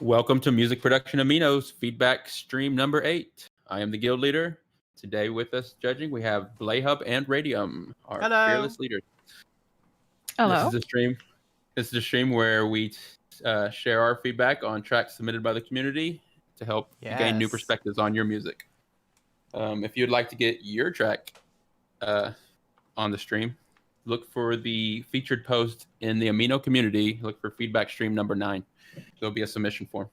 Welcome to Music Production Aminos Feedback Stream number 8. I am the guild leader. Today with us judging, we have Blayhub and Radium, our fearless leaders. Hello. This is a stream where we share our feedback on tracks submitted by the community to help you gain new perspectives on your music. If you'd like to get your track on the stream, look for the featured post in the Amino community. Look for feedback stream number 9. There'll be a submission form.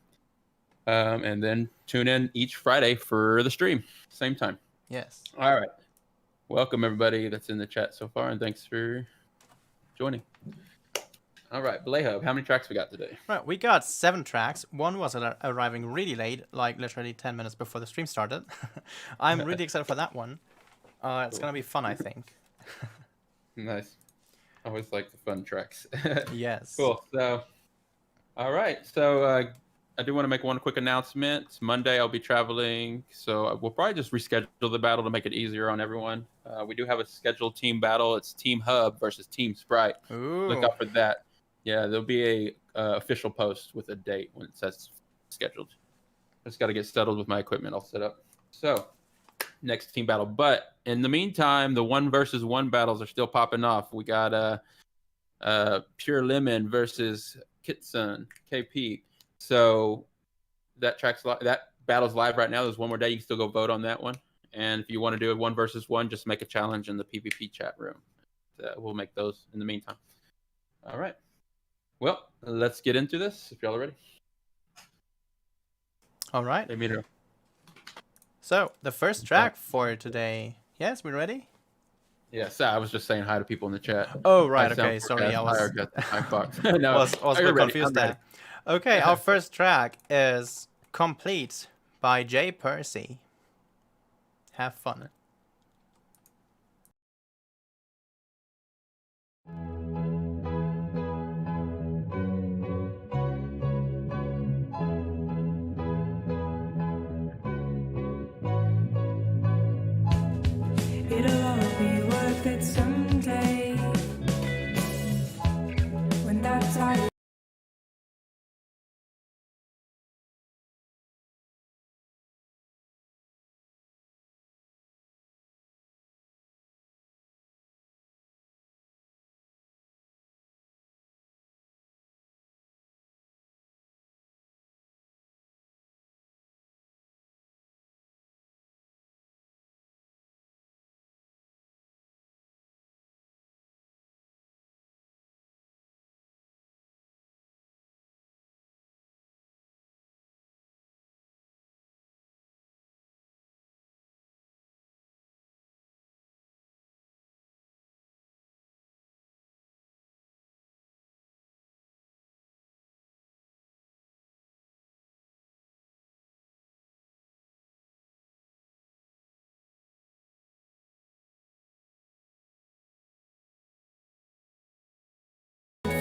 And then tune in each Friday for the stream, same time. Yes. All right. Welcome, everybody that's in the chat so far, and thanks for joining. All right, Blayhub, how many tracks we got today? Right, we got 7 tracks. One was arriving really late, like literally 10 minutes before the stream started. I'm really excited for that one. It's going to be fun, I think. Nice. I always like the fun tracks. Yes. Cool. So, all right. So, I do want to make one quick announcement. Monday, I'll be traveling, so we'll probably just reschedule the battle to make it easier on everyone. We do have a scheduled team battle. It's Team Hub versus Team Sprite. Ooh. Look out for that. Yeah, there'll be a official post with a date when it says scheduled. I just got to get settled with my equipment all set up. So, next team battle. But in the meantime, the 1 versus 1 battles are still popping off. We got Pure Lemon versus Kitsun KP. So that battle's live right now. There's one more day. You can still go vote on that one. And if you want to do a 1 versus 1, just make a challenge in the PvP chat room. We'll make those in the meantime. All right. Well, let's get into this if y'all are ready. All right. Hey, Mito. So the first track for today. Yes, we ready? Yes, I was just saying hi to people in the chat. Oh, right. Okay. Sorry, I was no, was a bit confused there. Okay, our first track is Complete by Percy. Have fun. It'll all be worth it someday. When that time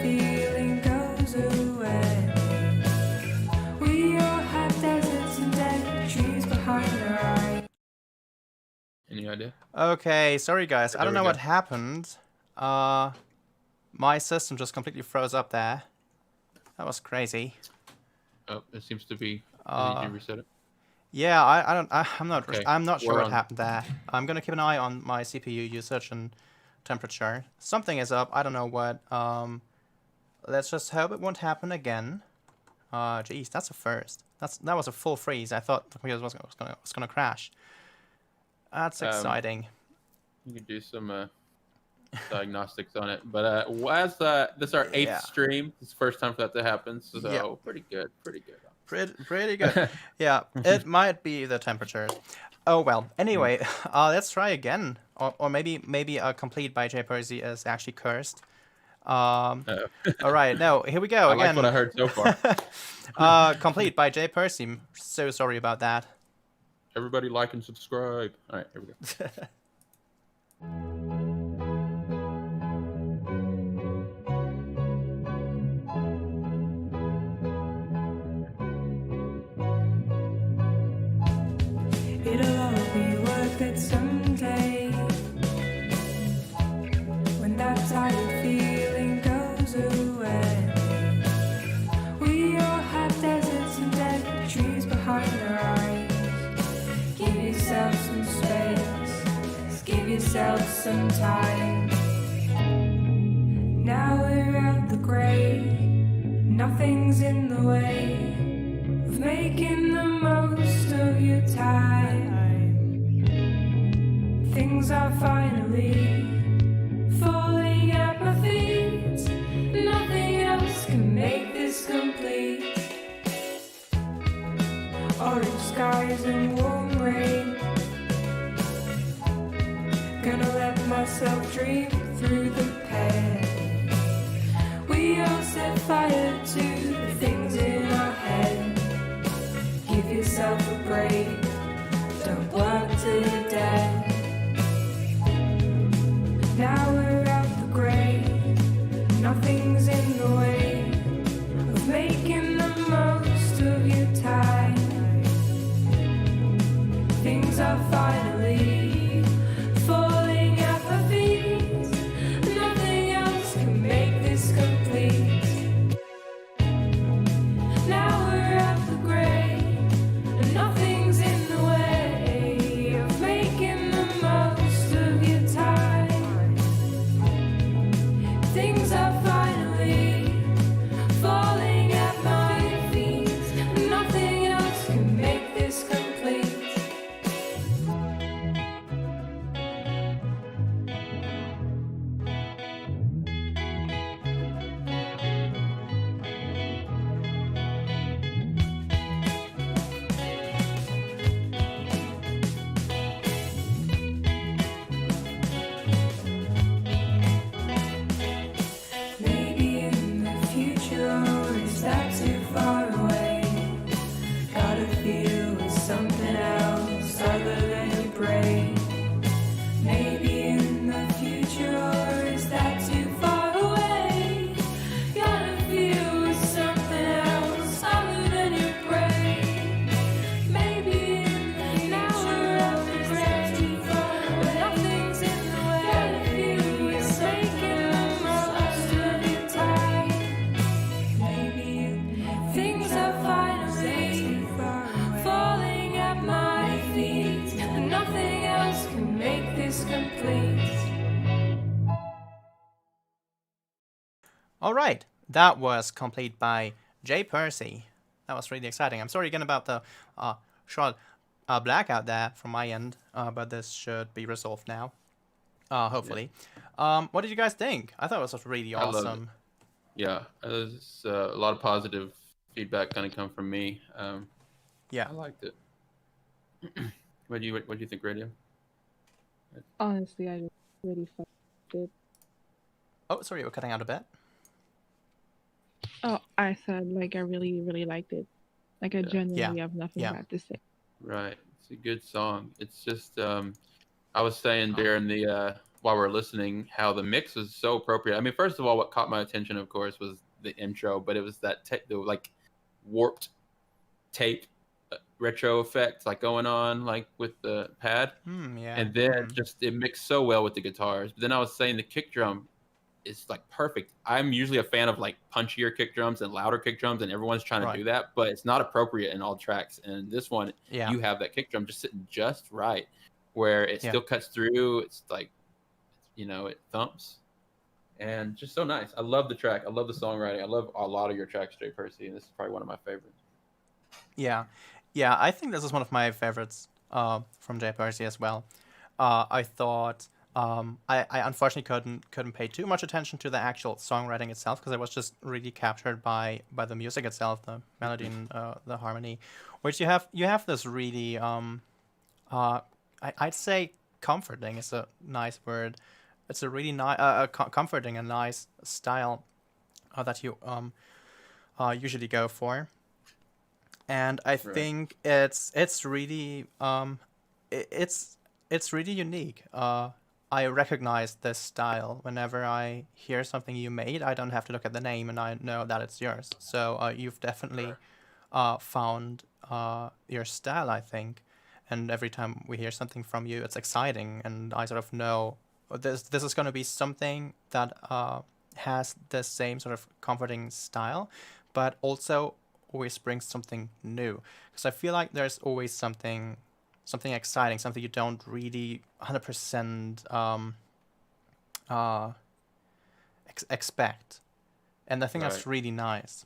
feeling goes away. We all have deserts and dead trees behind our eyes. Any idea? Okay, sorry guys. I There don't we know go. what happened. My system just completely froze up there. That was crazy. Oh, it seems to be. Did you reset it? Yeah, I'm not Okay, sure we're what on. happened there. I'm gonna keep an eye on my CPU usage and temperature. Something is up. I don't know what. Let's just hope it won't happen again. Geez, that's a first. That was a full freeze. I thought the computer was gonna crash. That's exciting. You can do some diagnostics on it, but this is our 8th stream. It's the first time for that to happen, so Yeah. pretty good. Pretty good. Yeah, it might be the temperature. Oh well. Anyway, let's try again, or maybe Complete by Percy is actually cursed. All right, now here we go I again. like what I heard so far. Complete by J. Percy. So sorry about that. Everybody like and subscribe. All right, here we go. It'll all be worth it someday. When that tired feeling goes away. We all have deserts and dead trees behind our eyes. Give yourself some space. Give yourself some time. Now we're at the grave. Nothing's in the way of making the most of your time. Things are finally falling at my feet. Nothing else can make this complete. Orange skies and warm rain. Gonna let myself dream through the pain. We all set fire to the things in our head. Give yourself a break. Don't work till you're dead. Now we're at the grave. Nothing's in the way of making the most of your time. Things are finally falling at my feet. Nothing else can make this complete. Now we're at the grave, and nothing's in the way of making the most of your time. Things are finally falling at my feet. Nothing else can make this complete. Maybe in the future, or is that too far away? Gotta feel with something else other than your brain. Maybe in the future, or is that too far away? Gotta feel with something else other than your brain. Maybe in the future, or is that too far away? Nothing's in the way. Gotta feel with making the most of your time. Maybe things are finally falling at my feet, and nothing else can make this complete. All right, that was complete by J. Percy. That was really exciting. I'm sorry again about the short blackout there from my end, but this should be resolved now, hopefully. What did you guys think? I thought it was really I loved it. awesome. Yeah, there's a lot of positive feedback kind of come from me. Yeah. I liked it. What do you think, Radio? Honestly, I really fucked it. Oh, sorry, we're cutting out a bit. Oh, I said like I really, really liked it. Like I Yeah. genuinely have nothing Yeah. bad to say. Right. It's a good song. It's just I was saying during the while we were listening how the mix was so appropriate. I mean, first of all, what caught my attention, of course, was the intro, but it was that the like warped tape retro effect like going on like with the pad, Yeah. and then just it mixed so well with the guitars. But then I was saying the kick drum is like perfect. I'm usually a fan of like punchier kick drums and louder kick drums, and everyone's trying to Right. do that, but it's not appropriate in all tracks. And this one, Yeah. you have that kick drum just sitting just right, where it Yeah. still cuts through. It's like, it thumps, and just so nice. I love the track. I love the songwriting. I love a lot of your tracks, Jay Percy, and this is probably one of my favorites. Yeah. Yeah, I think this is one of my favorites from J. Percy as well. I thought I unfortunately couldn't pay too much attention to the actual songwriting itself because I was just really captured by the music itself, the melody and the harmony, which you have this really I'd say comforting is a nice word. it's a really nice, comforting and nice style that you usually go for. And I think it's really it's really unique. I recognize this style whenever I hear something you made. I don't have to look at the name, and I know that it's yours. So you've definitely found your style, I think. And every time we hear something from you, it's exciting, and I sort of know this is going to be something that has the same sort of comforting style, but also always brings something new. Because I feel like there's always something exciting, something you don't really 100% expect, and I think that's really nice.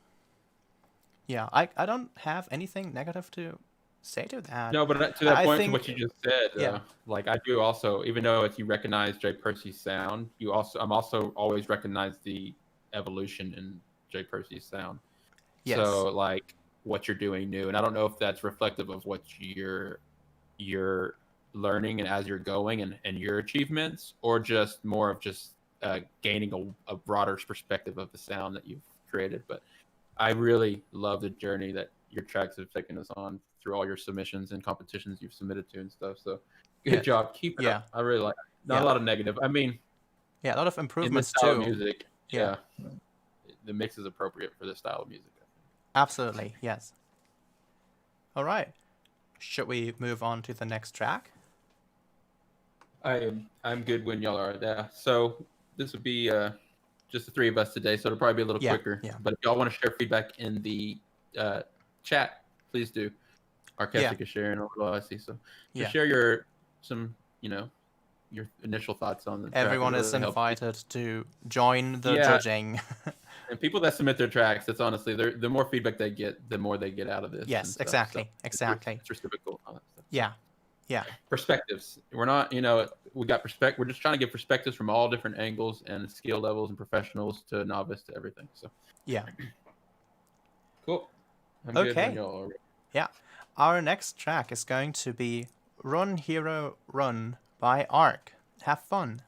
Yeah, I don't have anything negative to say to that. No, but to that I point, think, to what you just said, yeah. like I do also, even though if you recognize Jay Percy's sound, I'm also always recognize the evolution in Jay Percy's sound. Yes. So like what you're doing new, and I don't know if that's reflective of what you're learning and as you're going and your achievements, or just more of just gaining a broader perspective of the sound that you've created. But I really love the journey that your tracks have taken us on through all your submissions and competitions you've submitted to and stuff. So good job. Keep it up. I really like it. Not a lot of negative. I mean, a lot of improvements in the style too. of music. Yeah. The mix is appropriate for this style of music. Absolutely, yes. All right. Should we move on to the next track? I'm good when y'all are. Yeah. So this would be just the three of us today, so it'll probably be a little quicker. Yeah. But if y'all want to share feedback in the chat, please do. Archestic is sharing a little, I see. So just share your initial thoughts on the track. Everyone is invited to join the judging. And people that submit their tracks, that's honestly, the more feedback they get, the more they get out of this. Yes, exactly. Exactly. It's reciprocal. All that stuff. Yeah. Yeah. Perspectives. We're not, we got we're just trying to get perspectives from all different angles and skill levels and professionals to novice to everything. So yeah. Cool. I'm okay. Good when y'all are ready. Yeah. Our next track is going to be Run Hero Run by Arc. Have fun.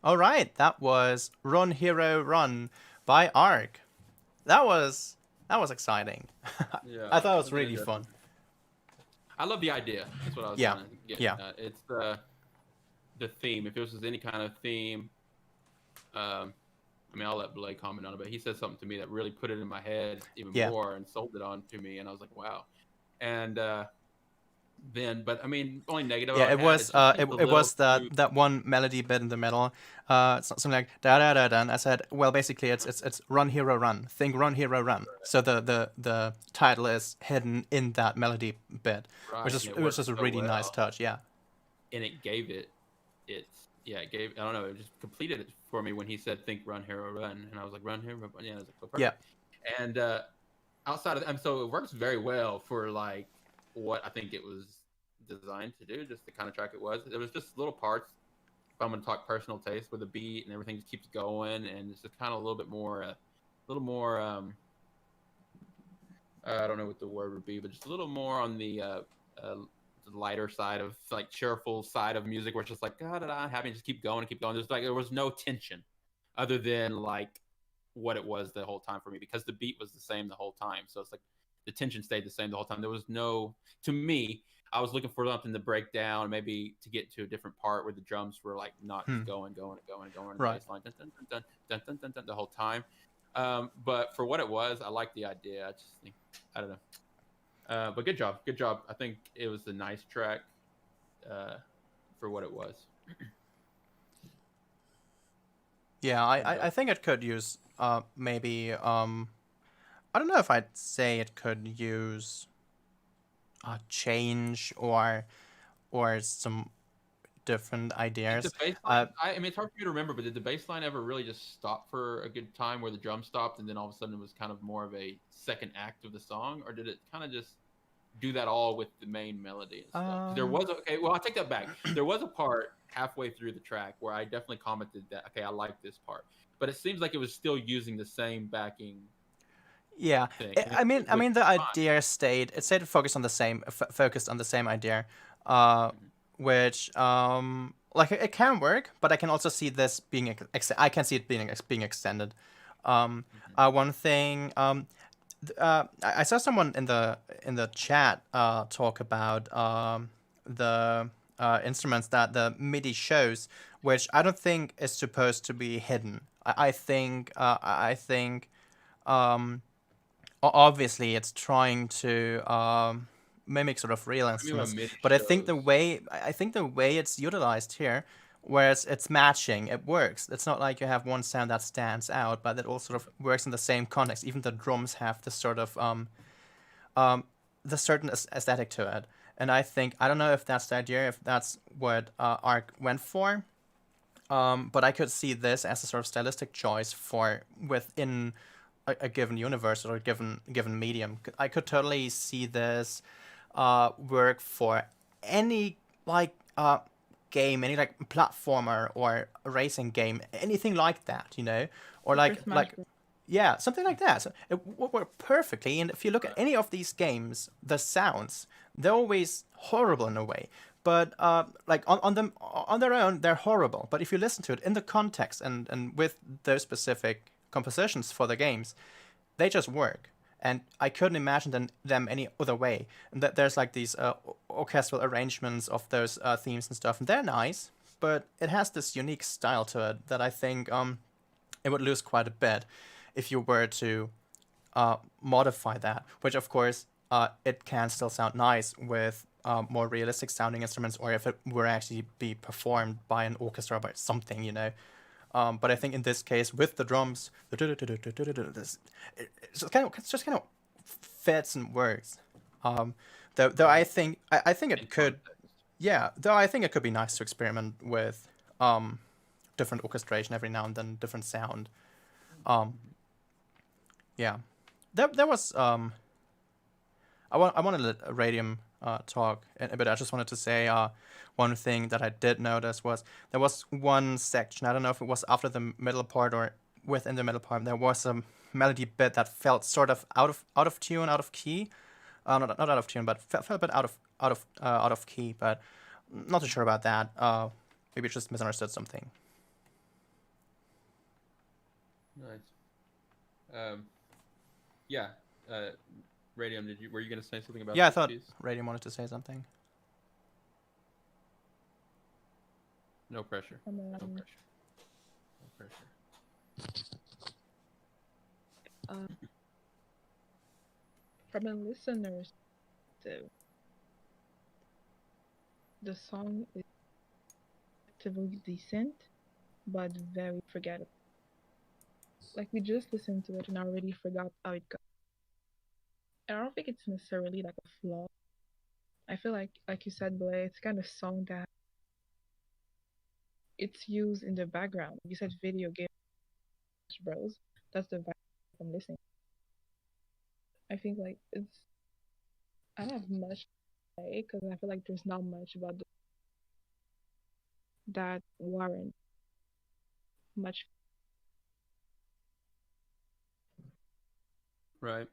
All right, that was Run Hero Run by Arc. That was exciting. Yeah, I thought it was really fun. I love the idea. That's what I was trying to get. Yeah. It's the theme. If it was any kind of theme, I mean, I'll let Blake comment on it, but he said something to me that really put it in my head even more and sold it on to me, and I was like, wow. And then. But I mean, only negative. Yeah, I it had was is just it, a it little was too- that one melody bit in the middle, something like da da da da. And I said, well, basically it's Run Hero Run. Think Run Hero Run. So the title is hidden in that melody bit, right, and it it was worked just a so really nice well, touch. Yeah. and it gave it. It gave. I don't know. It just completed it for me when he said "Think, Run, Hero, Run," and I was like, "Run, Hero, Run." Yeah, I was like, "Oh, Yeah. perfect." And outside of, and so it works very well for like what I think it was designed to do, just the kind of track it was. There was just little parts. If I'm going to talk personal taste, where the beat and everything just keeps going, and it's just kind of a little bit more, I don't know what the word would be, but just a little more on the lighter side of like cheerful side of music, where it's just like happy, just keep going and keep going. There was no tension, other than like what it was the whole time for me, because the beat was the same the whole time. So it's like the tension stayed the same the whole time. There was no, to me, I was looking for something to break down, maybe to get to a different part where the drums were like not just going, and Right. the bass line dun, dun, dun, dun, dun, dun, dun, the whole time. But for what it was, I liked the idea. I just think, I don't know. But good job. I think it was a nice track for what it was. Yeah, I think it could use maybe I don't know if I'd say it could use a change or some different ideas. The bass line, I mean, it's hard for me to remember, but did the bass line ever really just stop for a good time where the drum stopped and then all of a sudden it was kind of more of a second act of the song? Or did it kind of just do that all with the main melody and stuff? 'Cause there was, okay, well, I'll take that back. There was a part halfway through the track where I definitely commented that, okay, I like this part. But it seems like it was still using the same backing Yeah, thing. I mean, which the is fine. idea stayed focused on the same idea, which like it can work, but I can also see this being I can see it being extended. One thing, I saw someone in the chat talk about the instruments that the MIDI shows, which I don't think is supposed to be hidden. I think obviously it's trying to mimic sort of real What do you mean by instruments, MIDI but shows? I think the way it's utilized here, whereas it's matching, it works. It's not like you have one sound that stands out, but it all sort of works in the same context. Even the drums have this sort of the certain aesthetic to it. And I think, I don't know if that's the idea, if that's what Arc went for, but I could see this as a sort of stylistic choice for within a given universe or a given medium. I could totally see this work for any like game, any like platformer or racing game, anything like that, you know, or Super Smash Bros. yeah, something like that. So it would work perfectly. And if you look at any of these games, the sounds, they're always horrible in a way. But like on their own, they're horrible. But if you listen to it in the context and with those specific compositions for the games, they just work. And I couldn't imagine them any other way. And that there's like these orchestral arrangements of those themes and stuff, and they're nice. But it has this unique style to it that I think it would lose quite a bit if you were to modify that, which of course it can still sound nice with more realistic sounding instruments, or if it were actually be performed by an orchestra by something, you know. But I think in this case with the drums, it just kind of fits and works. Though I think it could, yeah. Though I think it could be nice to experiment with different orchestration every now and then, different sound. Yeah, there was I wanted to let Radium talk a bit. I just wanted to say one thing that I did notice was there was one section. I don't know if it was after the middle part or within the middle part. There was a melody bit that felt sort of out of tune, out of key. Not out of tune, but felt a bit out of key. But not too sure about that. Maybe just misunderstood something. Nice. Yeah. Radium, were you gonna say something about? Yeah, I thought piece? Radium wanted to say something. No pressure. No pressure. No pressure. From a listener's, so the song is relatively decent, but very forgettable. Like we just listened to it and I already forgot how it goes. I don't think it's necessarily like a flaw. I feel like you said, Blair, it's kind of song that it's used in the background. You said video game bros. That's the vibe I'm listening. I think like it's I don't have much to say because I feel like there's not much about that warrant much. Right.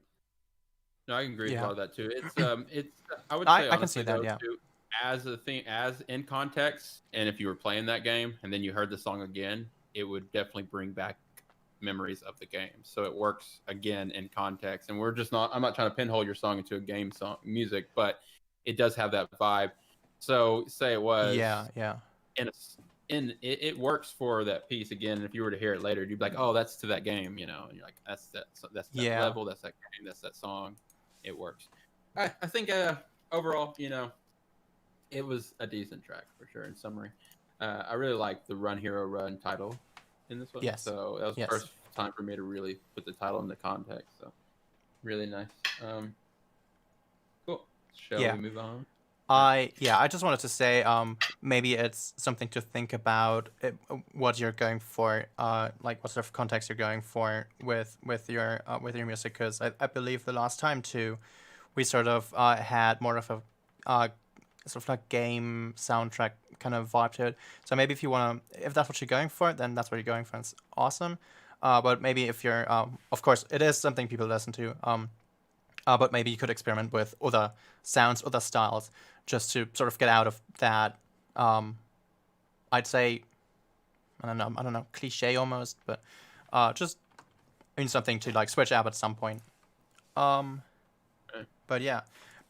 No, I can agree with a Yeah. lot of that too. It's I would I say can see honestly that, though yeah. too, as a thing, as in context, and if you were playing that game and then you heard the song again, it would definitely bring back memories of the game. So it works again in context. And I'm not trying to pinhole your song into a game song music, but it does have that vibe. So say it was Yeah. it works for that piece again. And if you were to hear it later, you'd be like, oh, that's to that game, and you're like, that's that Yeah. level, that's that game, that's that song. It works. I think overall, it was a decent track for sure. In summary, I really like the Run Hero Run title in this one. Yes. So that was the first time for me to really put the title into context. So really nice. Cool. Shall we move on? I just wanted to say, maybe it's something to think about what you're going for, like what sort of context you're going for with your music, because I believe the last time too, we sort of had more of a sort of like game soundtrack kind of vibe to it. So maybe if that's what you're going for, then that's what you're going for. It's awesome. But maybe if you're, of course, it is something people listen to. But maybe you could experiment with other sounds, other styles, just to sort of get out of that. I'd say, I don't know, cliche almost, but just something to like switch up at some point. But yeah,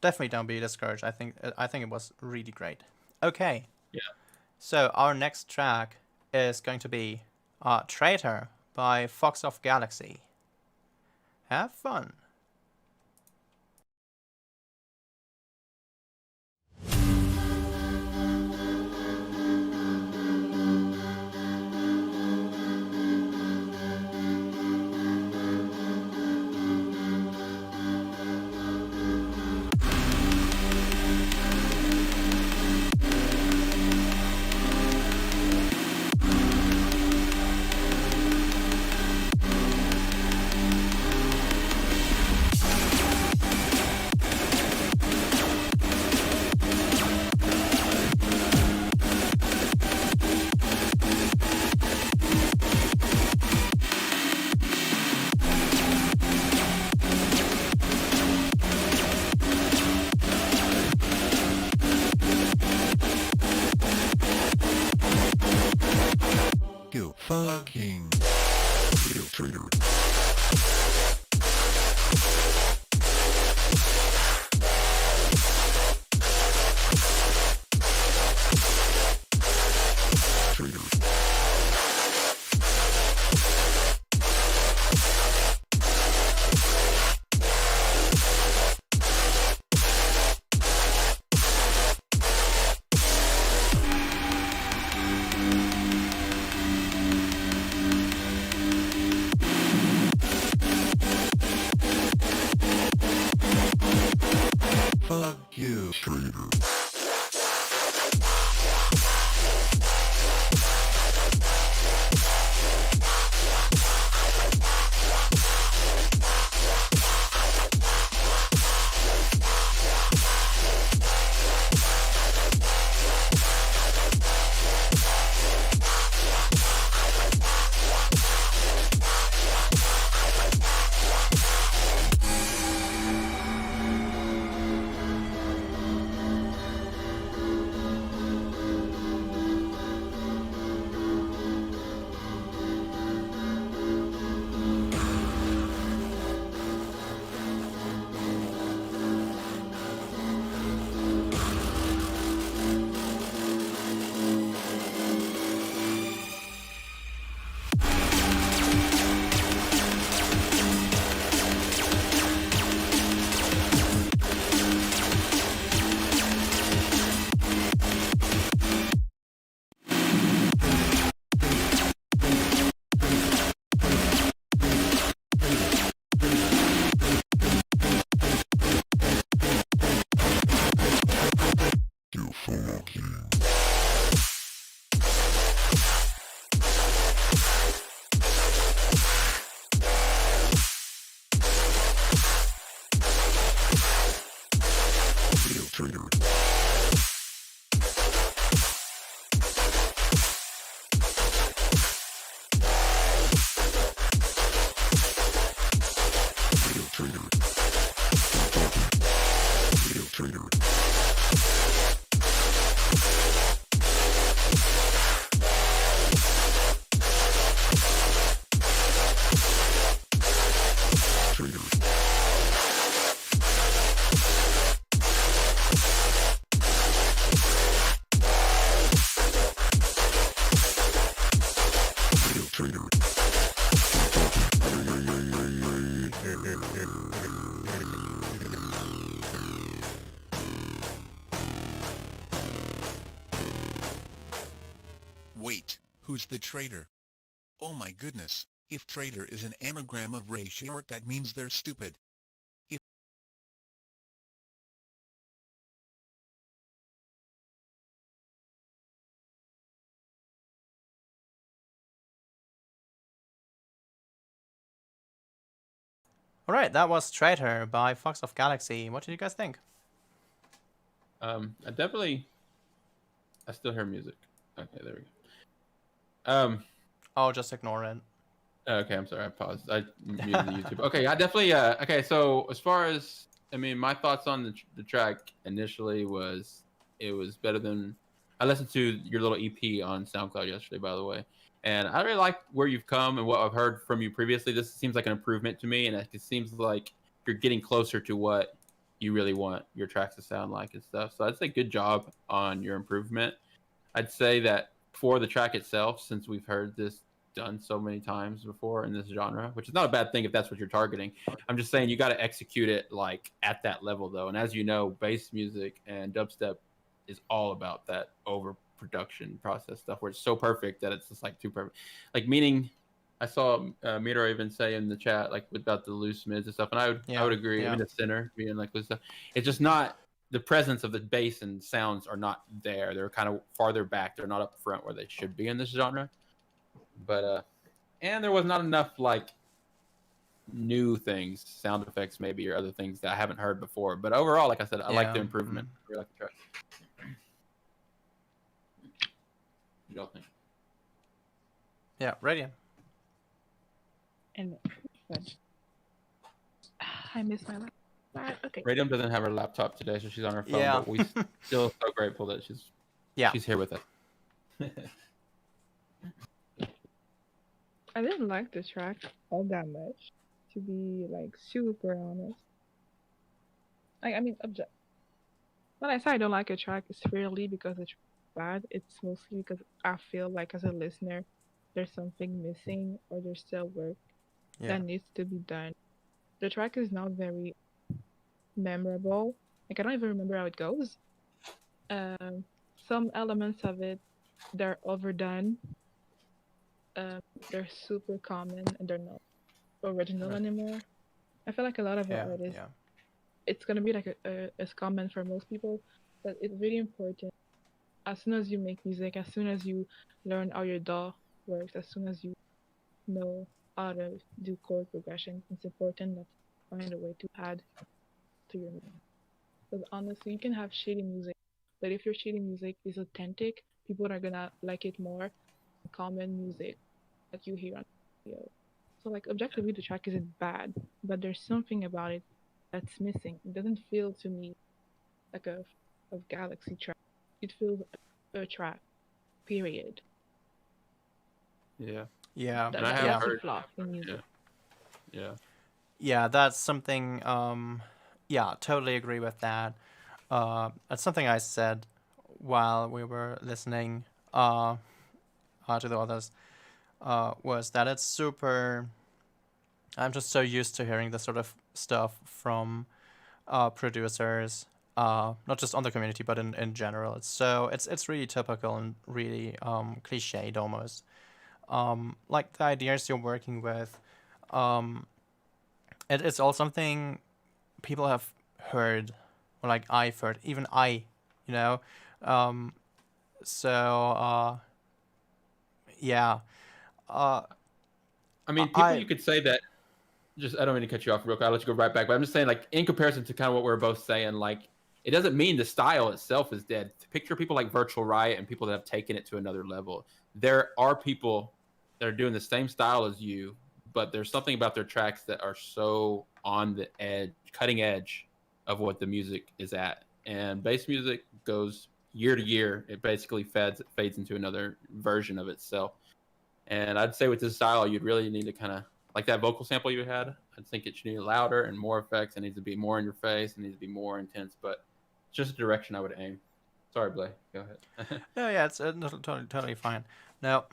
definitely don't be discouraged. I think it was really great. Okay. Yeah. So our next track is going to be Traitor by Fox of Galaxy. Have fun. Go fucking Traitor. Fuck you, Traitor. Solo King. Traitor. Traitor. Wait, who's the traitor? Oh my goodness, if traitor is an anagram of ratio, that means they're stupid. Alright, that was Traitor by Fox of Galaxy. What did you guys think? I still hear music. Okay, there we go. Oh, just ignore it. Okay, I'm sorry. I paused. I muted the YouTube. Okay, I definitely. Okay, so as far as my thoughts on the track initially was it was better than. I listened to your little EP on SoundCloud yesterday, by the way, and I really like where you've come and what I've heard from you previously. This seems like an improvement to me, and it seems like you're getting closer to what you really want your tracks to sound like and stuff. So I'd say good job on your improvement. I'd say that for the track itself, since we've heard this done so many times before in this genre, which is not a bad thing if that's what you're targeting. I'm just saying you got to execute it like at that level though. And as you know, bass music and dubstep is all about that overproduction process stuff where it's so perfect that it's just like too perfect. Like meaning I saw Miro even say in the chat like about the loose mids and stuff, and I would agree. I mean the center being like loose stuff. It's just not the presence of the bass and sounds are not there. They're kind of farther back. They're not up front where they should be in this genre. But and there was not enough like new things, sound effects maybe, or other things that I haven't heard before. But overall, like I said, I like the improvement. I really like the track. What y'all think? Yeah, Radiant. And I miss my laptop. Okay. Radium doesn't have her laptop today, so she's on her phone. Yeah. But we still so grateful that she's here with us. I didn't like the track all that much, to be like super honest. Like I mean, when I say I don't like a track, it's rarely because it's bad. It's mostly because I feel like as a listener, there's something missing or there's still work that needs to be done. The track is not very memorable. Like I don't even remember how it goes. Some elements of it, they're overdone. They're super common and they're not original anymore. I feel like a lot of our artists, it's gonna be like as common for most people, but it's really important. As soon as you make music, as soon as you learn how your DAW works, as soon as you know how to do chord progression, it's important that you find a way to add to your music. Because honestly, you can have shitty music, but if your shitty music is authentic, people are gonna like it more than common music that you hear on radio. So like objectively the track isn't bad, but there's something about it that's missing. It doesn't feel to me like a Galaxy track. It feels a track. Period. Yeah. Yeah. That's a flaw in music. Yeah, that's something totally agree with that. That's something I said while we were listening to the others. Was that it's super. I'm just so used to hearing this sort of stuff from producers, not just on the community but in general. It's really typical and really cliched almost. Like the ideas you're working with, it's all something people have heard, or like I've heard, even I, So yeah. I mean, people I you could say that. Just I don't mean to cut you off real quick. I'll let you go right back. But I'm just saying, like, in comparison to kind of what we're both saying, like, it doesn't mean the style itself is dead. Picture people like Virtual Riot and people that have taken it to another level. There are people that are doing the same style as you, but there's something about their tracks that are so on the edge, cutting edge of what the music is at. And bass music goes year to year. It basically fades into another version of itself. And I'd say with this style, you'd really need to kind of, like that vocal sample you had, I think it should be louder and more effects. It needs to be more in your face. It needs to be more intense. But it's just a direction I would aim. Sorry, Blay. Go ahead. No, yeah, it's totally fine. Now,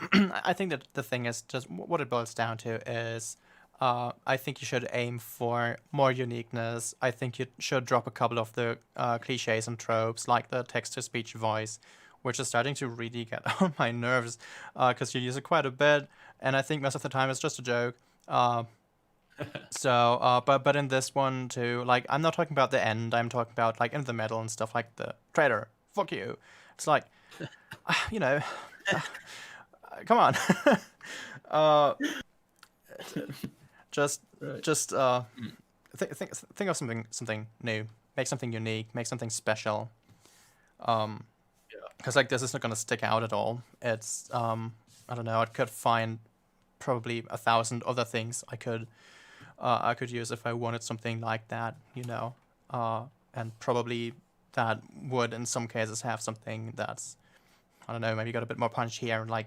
I think that the thing is just what it boils down to is I think you should aim for more uniqueness. I think you should drop a couple of the cliches and tropes, like the text-to-speech voice, which is starting to really get on my nerves because you use it quite a bit, and I think most of the time it's just a joke. But in this one too, like, I'm not talking about the end, I'm talking about like in the middle and stuff, like the traitor, fuck you. It's like, you know, come on. Think of something new, make something unique, make something special. Because like this is not gonna stick out at all. It's I don't know. I could find probably 1,000 other things I could use if I wanted something like that, you know, and probably that would in some cases have something that's, I don't know, maybe got a bit more punch here, and like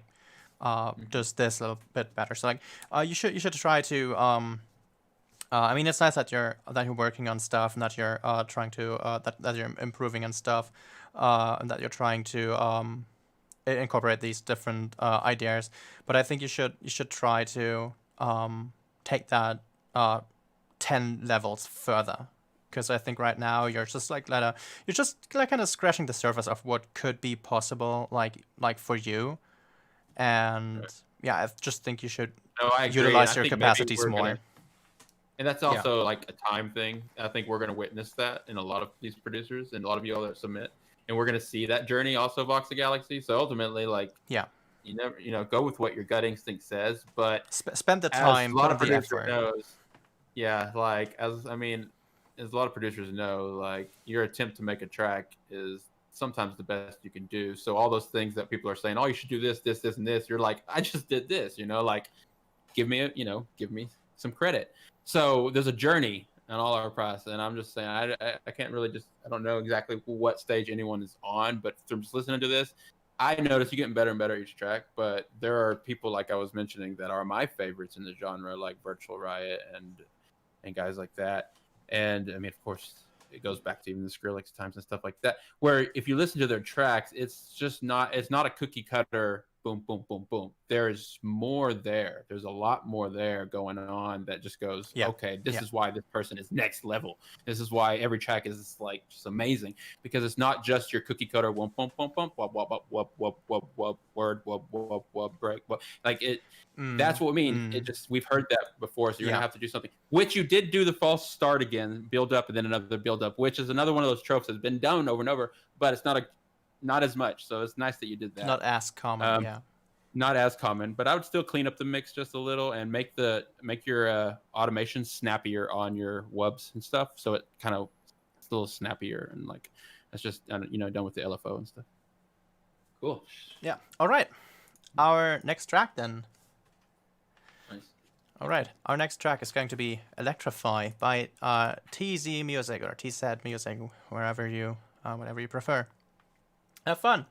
just this a little bit better. So like you should try to I mean, it's nice that you're working on stuff and that you're trying to that you're improving and stuff, and that you're trying to incorporate these different ideas. But I think you should try to take that 10 levels further, because I think right now you're just like kind of scratching the surface of what could be possible, like for you. And yeah, I just think you should utilize your capacities more. And that's also like a time thing. I think we're going to witness that in a lot of these producers and a lot of y'all that submit. And we're going to see that journey also, Vox the Galaxy. So ultimately, like, you never, go with what your gut instinct says, but spend the time, a lot of the producers effort. knows. Yeah, like, as a lot of producers know, like, your attempt to make a track is sometimes the best you can do. So all those things that people are saying, oh, you should do this, this, this, and this. You're like, I just did this, like, give me some credit. So there's a journey in all our process, and I'm just saying I can't really I don't know exactly what stage anyone is on, but from just listening to this, I notice you're getting better and better each track. But there are people, like I was mentioning, that are my favorites in the genre, like Virtual Riot and guys like that. And I mean, of course, it goes back to even the Skrillex times and stuff like that, where if you listen to their tracks, it's not a cookie cutter boom, boom, boom, boom. There's more there. There's a lot more there going on that just goes, okay, this is why this person is next level. This is why every track is like just amazing, because it's not just your cookie cutter whoop, bump, bump, bump, whoop, whoop, whoop, whoop, whoop, whoop, word, whoop, whoop, whoop, break, whoop. Like it. That's what we mean. It just, we've heard that before, so you're gonna have to do something. Which you did do the false start again, build up, and then another build up, which is another one of those tropes that's been done over and over, but it's not as much. So it's nice that you did that. Not as common, Not as common, but I would still clean up the mix just a little and make your automation snappier on your wubs and stuff, so it kind of it's a little snappier, and like that's just done with the LFO and stuff. Cool. Yeah. All right. Our next track then. Nice. All right. Our next track is going to be Electrify by TZ Music or TZ Music, whatever you prefer. Have fun.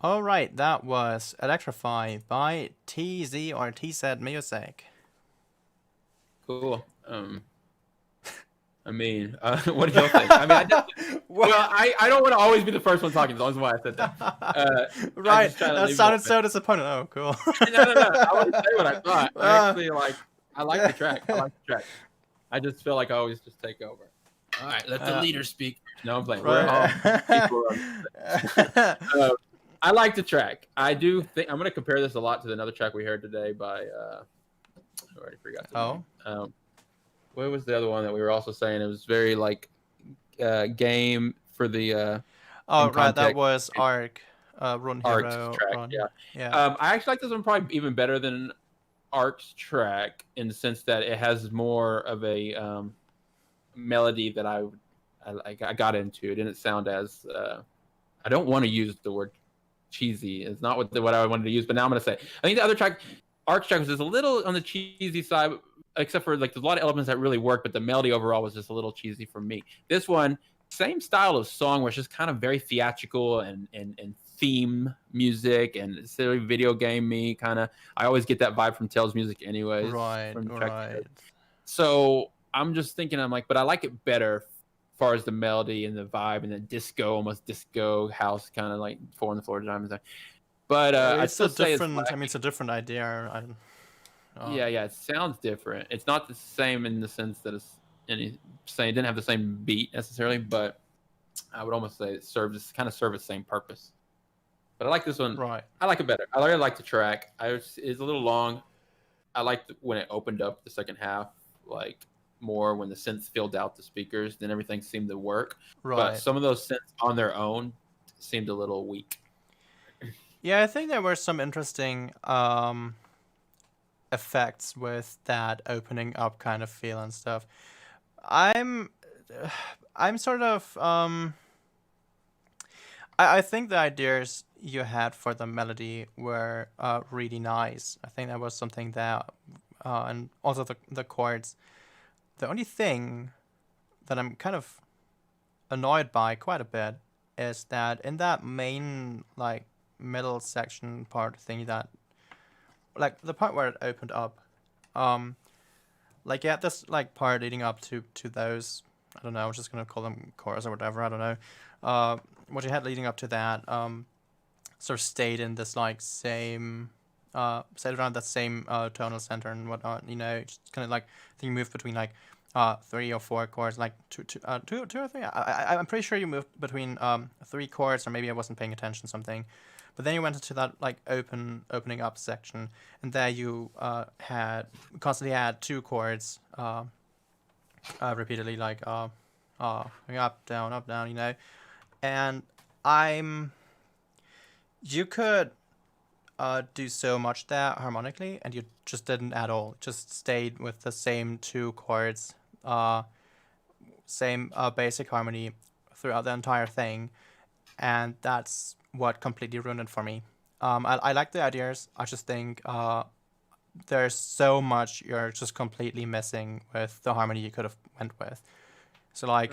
All right, that was Electrify by TZ or TZ Music. Cool. I mean, what do y'all think? I mean, I don't want to always be the first one talking. That's why I said that. Right, just try to that leave it sounded open. so disappointing. Oh, cool. No. I want to say what I thought. I actually I like the track. I just feel like I always just take over. All right, let the leader speak. No, I'm playing. I like the track. I do think I'm going to compare this a lot to another track we heard today by. I already forgot. Name. What was the other one that we were also saying? It was very like game for the. Oh right, that was Run Hero. Track. Yeah. I actually like this one probably even better than Arc's track in the sense that it has more of a melody that I got into. It didn't sound as I don't want to use the word cheesy. It's not what I wanted to use, but now I'm going to say. I think the other track, Arc's track, was just a little on the cheesy side, except for like there's a lot of elements that really work, but the melody overall was just a little cheesy for me. This one, same style of song where it's just kind of very theatrical and theme music and it's very video game-y kind of. I always get that vibe from Tell's music anyways. Right. So I'm just thinking, I'm like, but I like it better as far as the melody and the vibe and the disco, almost disco house kind of like 4 on the floor jam and stuff. But it's a different. I mean, it's a different idea. Yeah, it sounds different. It's not the same in the sense that it didn't have the same beat necessarily, but I would almost say it serves the same purpose. But I like this one. Right. I like it better. I really like the track. It's a little long. I liked when it opened up the second half, like more when the synths filled out the speakers, then everything seemed to work. Right. But some of those synths on their own seemed a little weak. Yeah, I think there were some interesting effects with that opening up kind of feel and stuff. I'm sort of I think the ideas you had for the melody were really nice. I think that was something that and also the chords. The only thing that I'm kind of annoyed by quite a bit is that in that main like middle section part thing, that like the part where it opened up, like this like part leading up to those, I don't know, I'm just gonna call them chorus or whatever, I don't know, what you had leading up to that sort of stayed in this like same stayed around that same tonal center and whatnot, you know, just kind of like I think you moved between like 3 or 4 chords, like two or 3. I'm pretty sure you moved between 3 chords, or maybe I wasn't paying attention something. But then you went into that like opening up section, and there you constantly had 2 chords repeatedly, like up down, you know. And you could do so much there harmonically, and you just didn't at all. Just stayed with the same 2 chords, same basic harmony throughout the entire thing, and that's what completely ruined it for me. I like the ideas. I just think there's so much you're just completely missing with the harmony you could have went with. So like,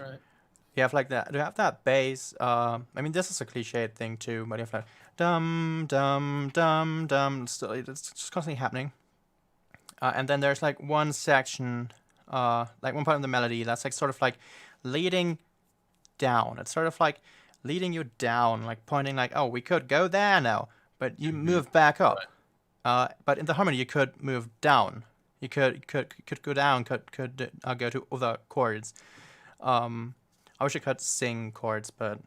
you have like that. You have that bass. I mean, this is a cliched thing too, but you have like dum dum dum dum. Still, it's just constantly happening. And then there's like one section, like one part of the melody that's like sort of like leading down. It's sort of like leading you down, like pointing like, oh, we could go there now, but you move back up. But in the harmony, you could move down. You could go down. Could go to other chords. I wish I could sing chords, but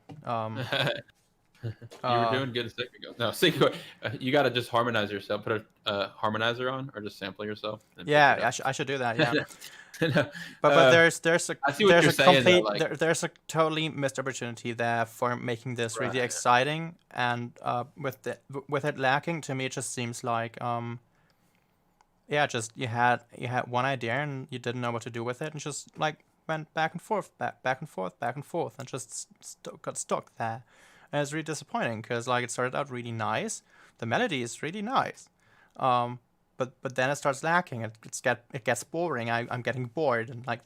You were doing good a second ago. No, sing chord. You got to just harmonize yourself. Put a harmonizer on, or just sample yourself. Yeah, I should do that. Yeah. No, but there's I see what you're saying, complete though, like, there's a totally missed opportunity there for making this really exciting, and with it lacking, to me it just seems like just you had one idea and you didn't know what to do with it, and just like went back and forth, and just got stuck there. And it's really disappointing because like it started out really nice, the melody is really nice, but then it starts lacking. It gets boring. I'm getting bored, and like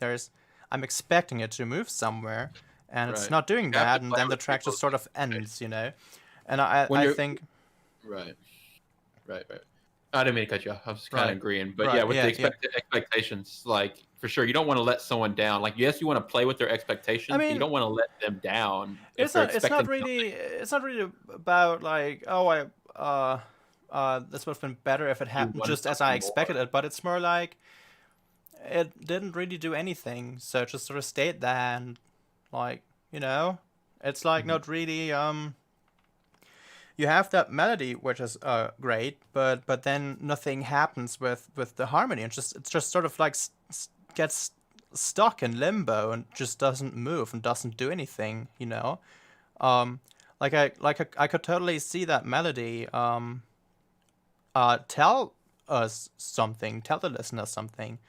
I'm expecting it to move somewhere, and it's not doing that, and then the track just sort of ends, you know. And When I you're think right. I didn't mean to cut you off. I was kind Right. of agreeing, but Right, yeah, with yeah, the expectations, like for sure, you don't want to let someone down. Like, yes, you want to play with their expectations, but you mean, don't want to let them down if it's they're not expecting it's not really about like, oh, this would have been better if it you happened wanted just as I something expected more. it, but it's more like it didn't really do anything, so it just sort of stayed there, and like, it's like not really you have that melody, which is great, but then nothing happens with the harmony, and it's just sort of like gets stuck in limbo and just doesn't move and doesn't do anything. I could totally see that melody tell us something, tell the listener something,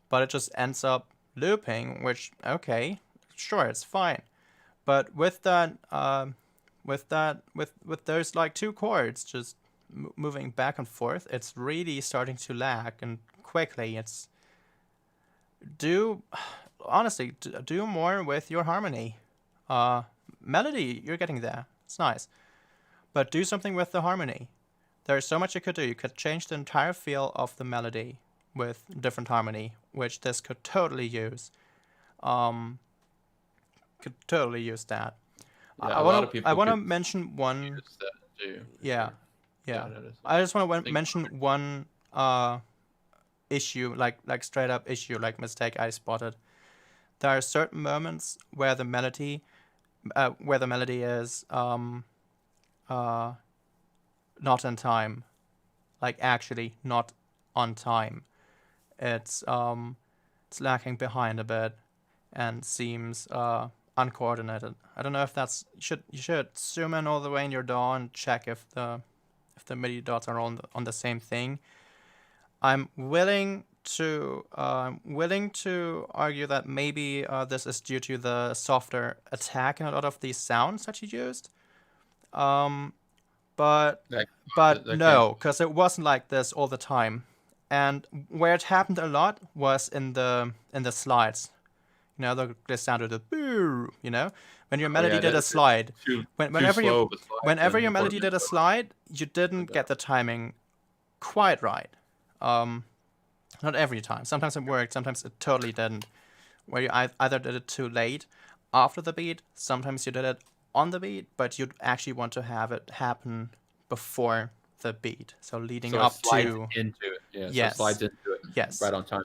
but it just ends up looping, which, okay, sure, it's fine. But with those like two chords just moving back and forth, it's really starting to lag, and quickly. Honestly, do more with your harmony. Melody, you're getting there. It's nice, but do something with the harmony. There's so much you could do. You could change the entire feel of the melody with different harmony, which this could totally use. Could totally use that. Yeah, a lot of people I want to could mention one. use that too. for Yeah, sure. yeah. that is- I just want to think mention one issue, like straight up issue, like mistake I spotted. There are certain moments where the melody is not in time, like actually not on time. It's lacking behind a bit and seems uncoordinated. I don't know if that's you should zoom in all the way in your DAW and check if the MIDI dots are on the same thing. I'm willing to argue that maybe this is due to the softer attack in a lot of these sounds that you used. But that no, because it wasn't like this all the time. And where it happened a lot was in the slides. The sound of the boo. When your melody did a slide. Whenever your melody did a slide, you didn't get the timing quite right. Not every time. Sometimes it worked. Sometimes it totally didn't. Where you either did it too late, after the beat. Sometimes you did it on the beat, but you'd actually want to have it happen before the beat. So leading so up it slides to. into it. Yeah, Yes. so it slides into it. Yes. Right on time.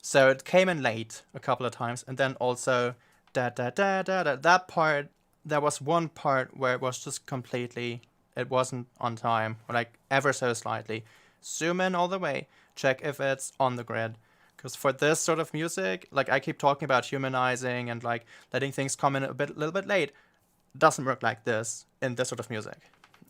So it came in late a couple of times, and then also that part. There was one part where it was just completely. It wasn't on time, or like ever so slightly. Zoom in all the way. Check if it's on the grid. Because for this sort of music, like I keep talking about humanizing and like letting things come in a little bit late, it doesn't work like this in this sort of music.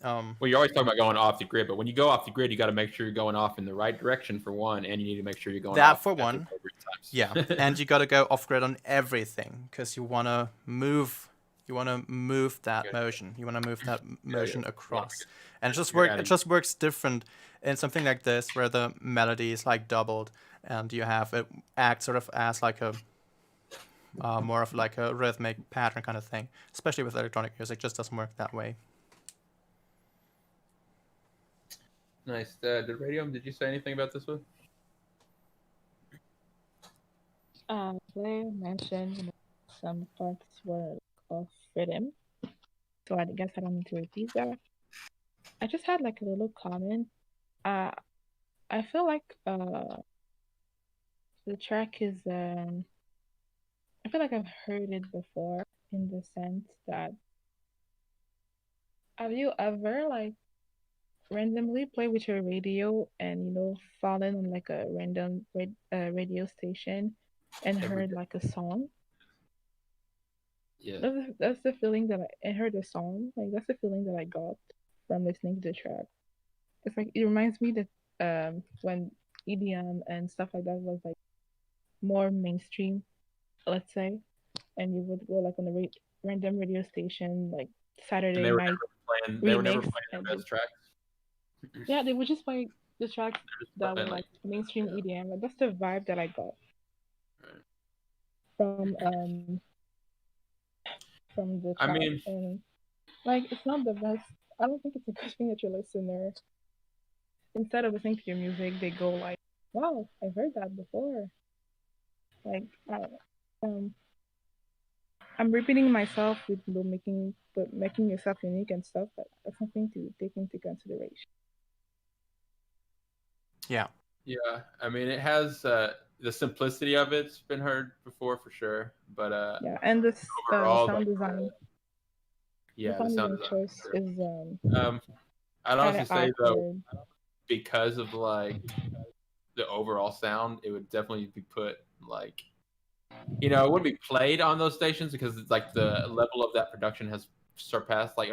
Well, you're always talking about going off the grid, but when you go off the grid, you got to make sure you're going off in the right direction for one, and you need to make sure you're going that off for at the one. appropriate times. Yeah, and you got to go off grid on everything because you want to move. You want to move that motion. You want to move that motion across, and it just works different in something like this where the melody is like doubled, and you have it act sort of as like a more of like a rhythmic pattern kind of thing. Especially with electronic music, just doesn't work that way. Nice. Did Radium, did you say anything about this one? Blair mentioned some parts were off rhythm, so I guess I don't need to repeat that. I just had like a little comment. I feel like the track is I feel like I've heard it before in the sense that have you ever like randomly play with your radio and fallen on like a random radio station and heard like a song? Yeah. That's the feeling that I heard a song. Like that's the feeling that I got from listening to the track. It's like it reminds me that when EDM and stuff like that was like more mainstream, let's say, and you would go like on the random radio station like Saturday And they were night. never playing their best tracks. Yeah, they would just play the tracks that were playing, like mainstream EDM. Like that's the vibe that I got Right. from the track. I mean, Like, it's not the best. I don't think it's a good thing that your listener, instead of listening to your music, they go like, "Wow, I've heard that before." Like, um, I'm repeating myself with making yourself unique and stuff, but that's something to take into consideration. Yeah. Yeah, I mean, it has the simplicity of it's been heard before for sure, but Yeah, and this overall, sound like, design, the yeah, the sound sound design design choice for sure. is I'd kind honestly of say though, awkward. because of like the overall sound, it would definitely be put like, it wouldn't be played on those stations because it's like the level of that production has surpassed like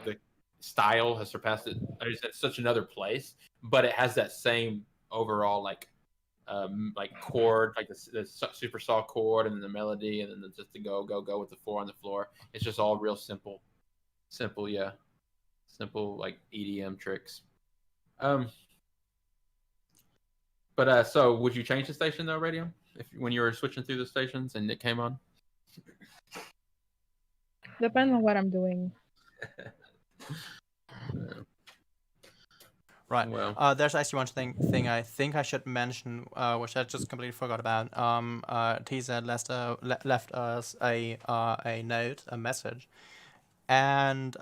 the style has surpassed it. It's at such another place, but it has that same overall like chord, like the super saw chord, and then the melody, and then just the go go go with the four on the floor. It's just all real simple, yeah, simple like EDM tricks. But so would you change the station though, radio, if when you were switching through the stations and it came on? Depends on what I'm doing. Right. Well, There's actually one thing I think I should mention, which I just completely forgot about. TZ left us a note, a message, and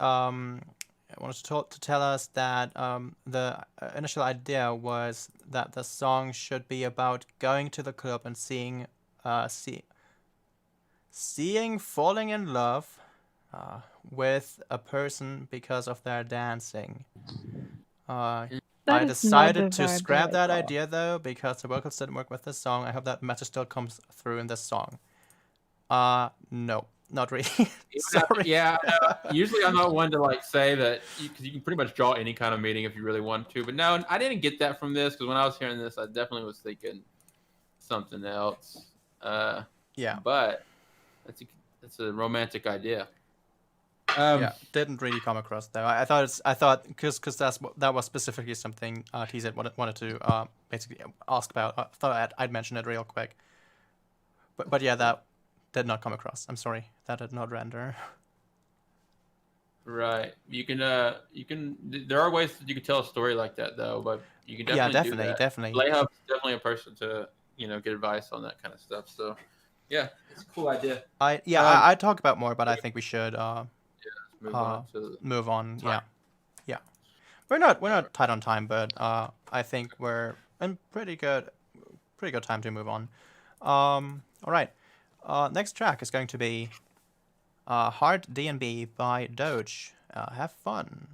wanted to tell us that the initial idea was that the song should be about going to the club and seeing falling in love with a person because of their dancing. That I is not decided the to vibe scrap that I that got. idea though because the vocals didn't work with this song. I hope that message still comes through in this song. No, not really. Sorry. Yeah. Usually I'm not one to like say that because you can pretty much draw any kind of meaning if you really want to. But no, I didn't get that from this because when I was hearing this, I definitely was thinking something else. Yeah. But that's a romantic idea. Yeah, didn't really come across though. I thought because that was specifically something TZ wanted to basically ask about. I thought I'd mention it real quick. But yeah, that did not come across. I'm sorry, that did not render. Right. You can. There are ways that you can tell a story like that though, but you can definitely do that. definitely. Layhub's definitely a person to get advice on that kind of stuff. So yeah, it's a cool idea. I talk about more, but I think we should Move on. Yeah, yeah. We're not tight on time, but I think we're in pretty good time to move on. All right. Next track is going to be Hard D&B by Doge. Have fun.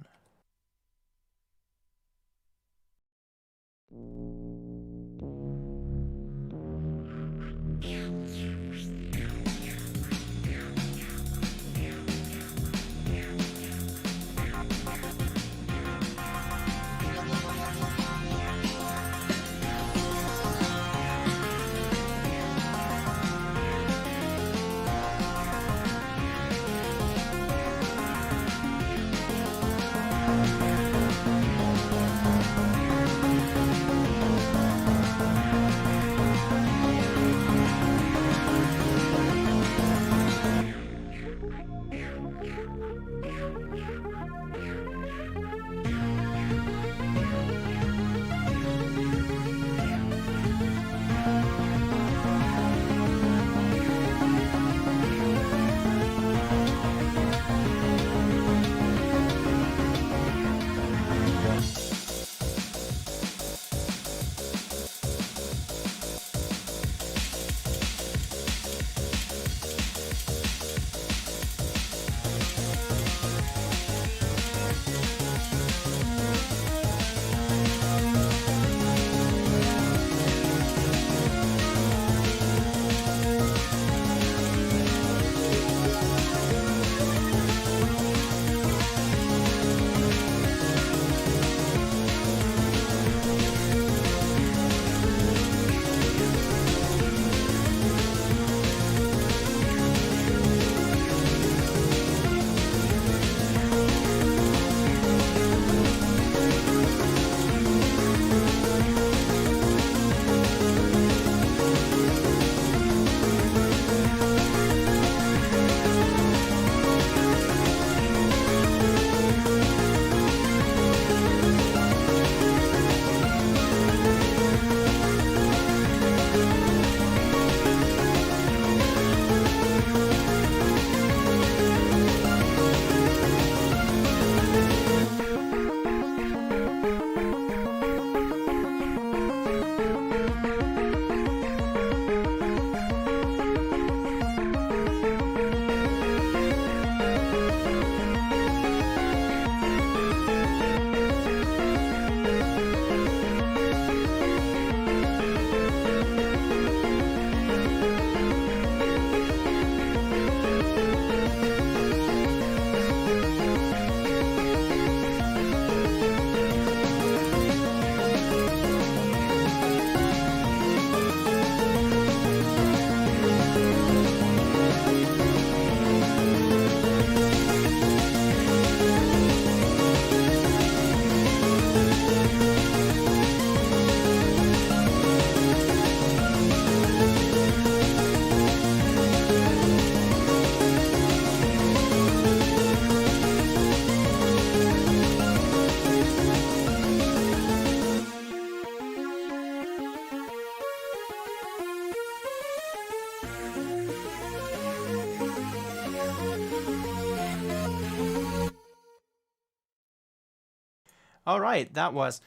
All right, that was.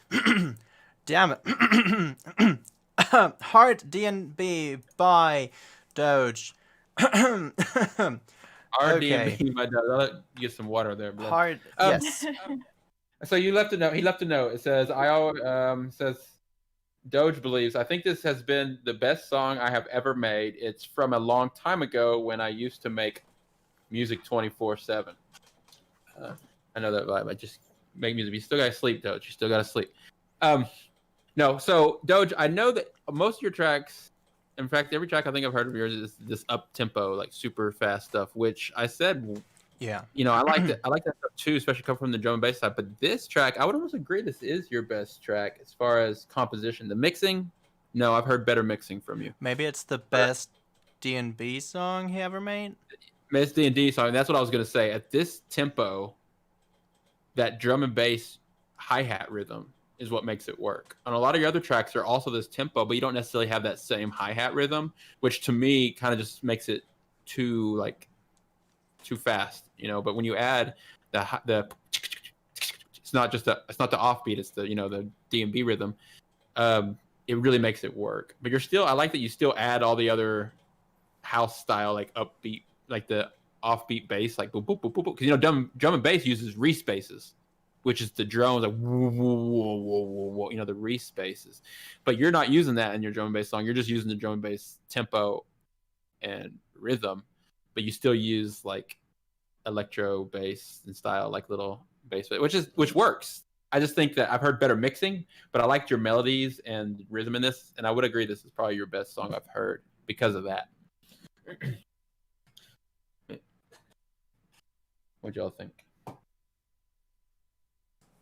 Damn it. Hard DNB by Doge. Okay. RDB, my dad. I'll let you get some water there, bro. Hard. Um, Yes. So you left a note. He left a note. It says, says Doge believes, I think this has been the best song I have ever made. It's from a long time ago when I used to make music 24/7. I know that vibe. I just make music. You still gotta sleep, Doge. You still gotta sleep. No, so Doge, I know that most of your tracks, in fact, every track I think I've heard of yours is this up tempo, like super fast stuff, which I said, Yeah. I like that. I like that stuff too, especially coming from the drum and bass side. But this track, I would almost agree, this is your best track as far as composition. The mixing, no, I've heard better mixing from you. Maybe it's the best D&B song he ever made. It's D&D song. That's what I was gonna say. At this tempo, that drum and bass hi-hat rhythm is what makes it work. On a lot of your other tracks are also this tempo, but you don't necessarily have that same hi-hat rhythm, which to me kind of just makes it too fast, But when you add the it's not the offbeat, it's the the D&B rhythm. It really makes it work. But I like that you still add all the other house style, like upbeat, like the offbeat bass, like boop boop boop boop. Because drum and bass uses respaces, which is the drones, like whoa, whoa, whoa, whoa, whoa, the respaces. But you're not using that in your drum and bass song. You're just using the drum and bass tempo and rhythm, but you still use like electro bass and style, like little bass, which works. I just think that I've heard better mixing, but I liked your melodies and rhythm in this, and I would agree this is probably your best song I've heard because of that. What y'all think?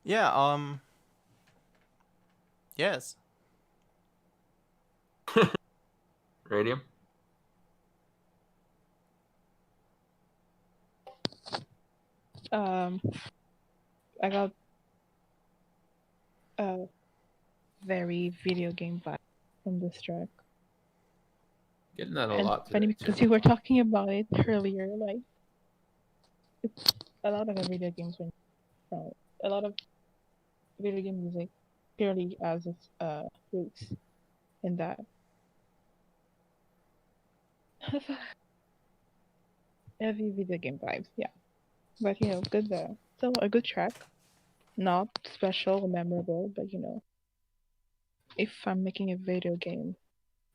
Yeah, yes. Radium? I got a very video game vibe from this track. Getting that a And lot funny today, because too. you were talking about it earlier, like it's a lot of video games from a lot of video game music purely as its roots in that. Heavy video game vibes, yeah. But good still a good track. Not special or memorable, but if I'm making a video game,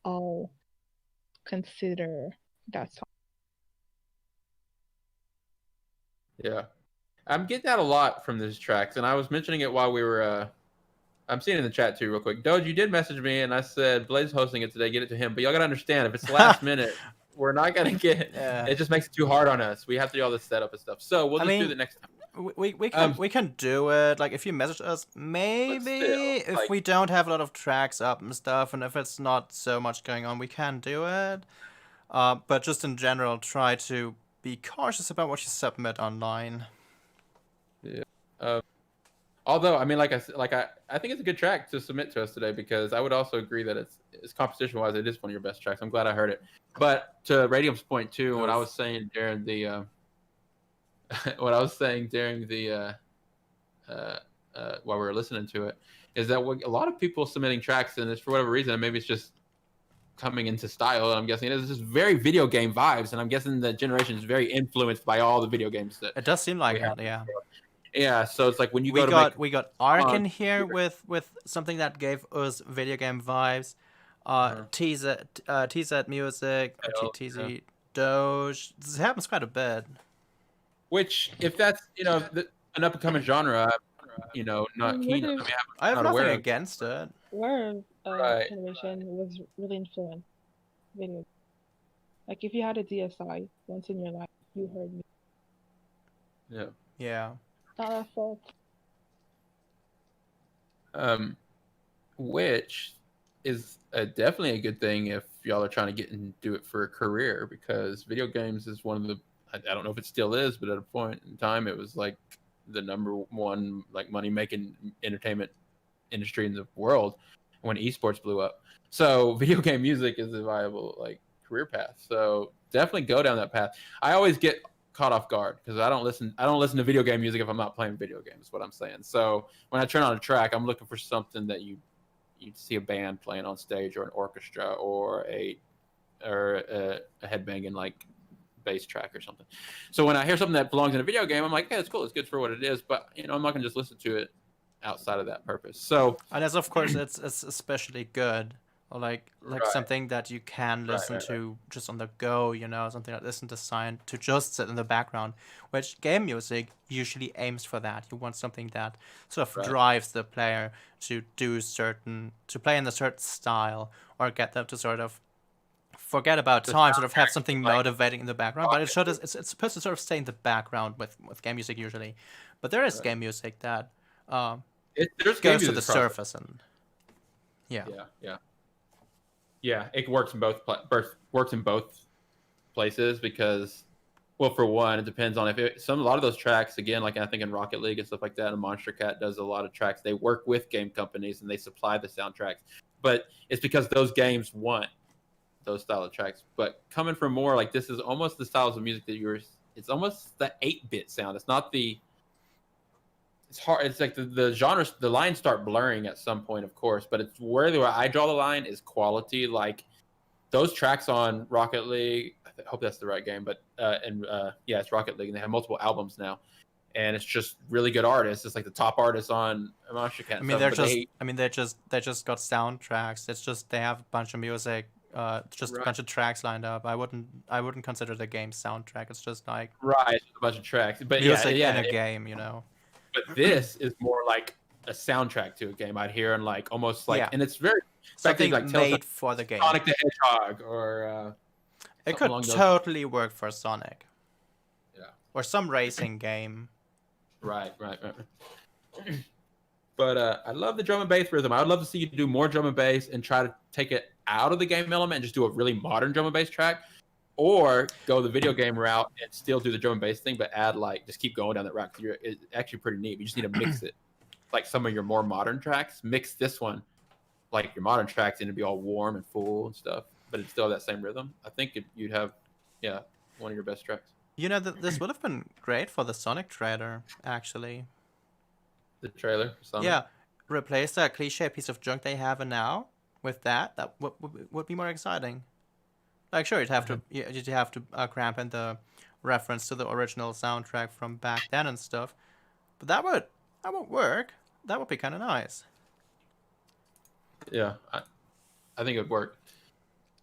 I'll consider that song. Yeah. I'm getting that a lot from these tracks, and I was mentioning it while we were I'm seeing it in the chat too real quick. Doge, you did message me and I said Blaze is hosting it today, get it to him. But y'all gotta understand, if it's last minute, we're not gonna get it. Just makes it too hard on us. We have to do all this setup and stuff. So we'll just do the next time. We can do it. Like if you message us, maybe if we don't have a lot of tracks up and stuff, and if it's not so much going on, we can do it. But just in general, try to be cautious about what you submit online. Yeah. Although, I mean, I think it's a good track to submit to us today, because I would also agree that it's composition-wise, it is one of your best tracks. I'm glad I heard it. But to Radium's point too, what I was saying during the while we were listening to it, is that a lot of people submitting tracks, and it's for whatever reason, and maybe it's just coming into style, and I'm guessing it's just very video game vibes, and I'm guessing the generation is very influenced by all the video games that it does seem like it, yeah. Yeah, so it's like when you we got Ark in here with something that gave us video game vibes. TZ Music, TZ Doge. This happens quite a bit. Which, if that's an up and coming genre, not keen on. I have nothing against it. Where television was really influenced video. Like if you had a DSi once in your life, you heard me. Yeah. Yeah. Not our fault. Which is definitely a good thing if y'all are trying to get and do it for a career, because video games is one of the, I don't know if it still is, but at a point in time it was like the number one like money making entertainment industry in the world when esports blew up. So video game music is a viable like career path. So definitely go down that path. I always get caught off guard because I don't listen to video game music if I'm not playing video games. Is what I'm saying. So when I turn on a track, I'm looking for something that you see a band playing on stage or an orchestra or a headbanging like bass track or something. So when I hear something that belongs in a video game, I'm like, hey, it's cool. It's good for what it is. But I'm not gonna just listen to it outside of that purpose. So and as of course it's especially good. Or like Right. something that you can listen right. to just on the go, something that isn't designed to just sit in the background, which game music usually aims for that. You want something that sort of Right. drives the player to play in a certain style, or get them to sort of forget about The time, sort of have soundtrack, something like, motivating in the background. But pocket. it's supposed to sort of stay in the background with game music usually. But there is Right. game music that There's game goes to music the across surface, and Yeah, it works in both places because, well, for one, it depends on if a lot of those tracks, again, like I think in Rocket League and stuff like that, and Monster Cat does a lot of tracks. They work with game companies and they supply the soundtracks, but it's because those games want those style of tracks. But coming from more like this is almost the styles of music that it's almost the 8-bit sound. It's not the it's hard. It's like the genres, the lines start blurring at some point, of course, but it's where I draw the line is quality. Like those tracks on Rocket League, I hope that's the right game, but yeah, it's Rocket League, and they have multiple albums now, and it's just really good artists. It's like the top artists on Monster Cat. I mean, they just got soundtracks. It's just they have a bunch of music, just a Right. bunch of tracks lined up. I wouldn't consider the game soundtrack. It's just like Right, it's a bunch of tracks, but music yeah, in a game, But this is more like a soundtrack to a game. I'd hear and like almost like, Yeah. and it's very something like tells made for the game. Sonic the Hedgehog or It something could along those totally work for Sonic. Yeah. Or some racing game. Right. But I love the drum and bass rhythm. I would love to see you do more drum and bass and try to take it out of the game element and just do a really modern drum and bass track, or go the video game route and still do the drum and bass thing, but add like just keep going down that route. It's actually pretty neat. You just need to mix it, like some of your more modern tracks. Mix this one, like your modern tracks, and it'd be all warm and full and stuff, but it's still have that same rhythm. I think you'd have, one of your best tracks. This would have been great for the Sonic trailer, actually. The trailer, for Sonic. Yeah, replace that cliche piece of junk they have now with that. That would be more exciting. Like, sure, you'd have to cramp in the reference to the original soundtrack from back then and stuff, but that would work. That would be kind of nice. Yeah, I think it would work.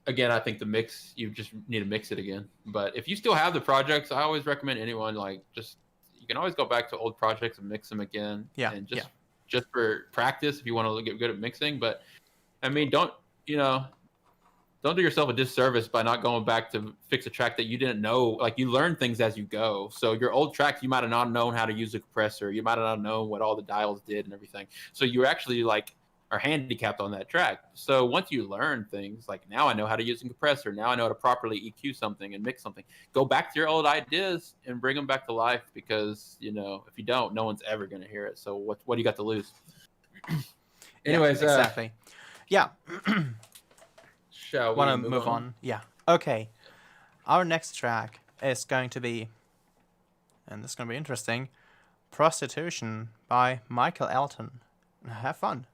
Again, I think the mix, you just need to mix it again. But if you still have the projects, I always recommend anyone, like, you can always go back to old projects and mix them again. Yeah, and just for practice, if you want to get good at mixing. But I mean, don't do yourself a disservice by not going back to fix a track that you didn't know. Like, you learn things as you go. So your old tracks, you might have not known how to use a compressor. You might have not known what all the dials did and everything. So you actually are handicapped on that track. So once you learn things, like, now I know how to use a compressor. Now I know how to properly EQ something and mix something. Go back to your old ideas and bring them back to life, because, if you don't, no one's ever going to hear it. So what do you got to lose? Anyways, yeah, exactly. Yeah. Shall we Want to move on? Yeah. Okay. Our next track is going to be, and this is going to be interesting, Prostitution by Michael Elton. Have fun.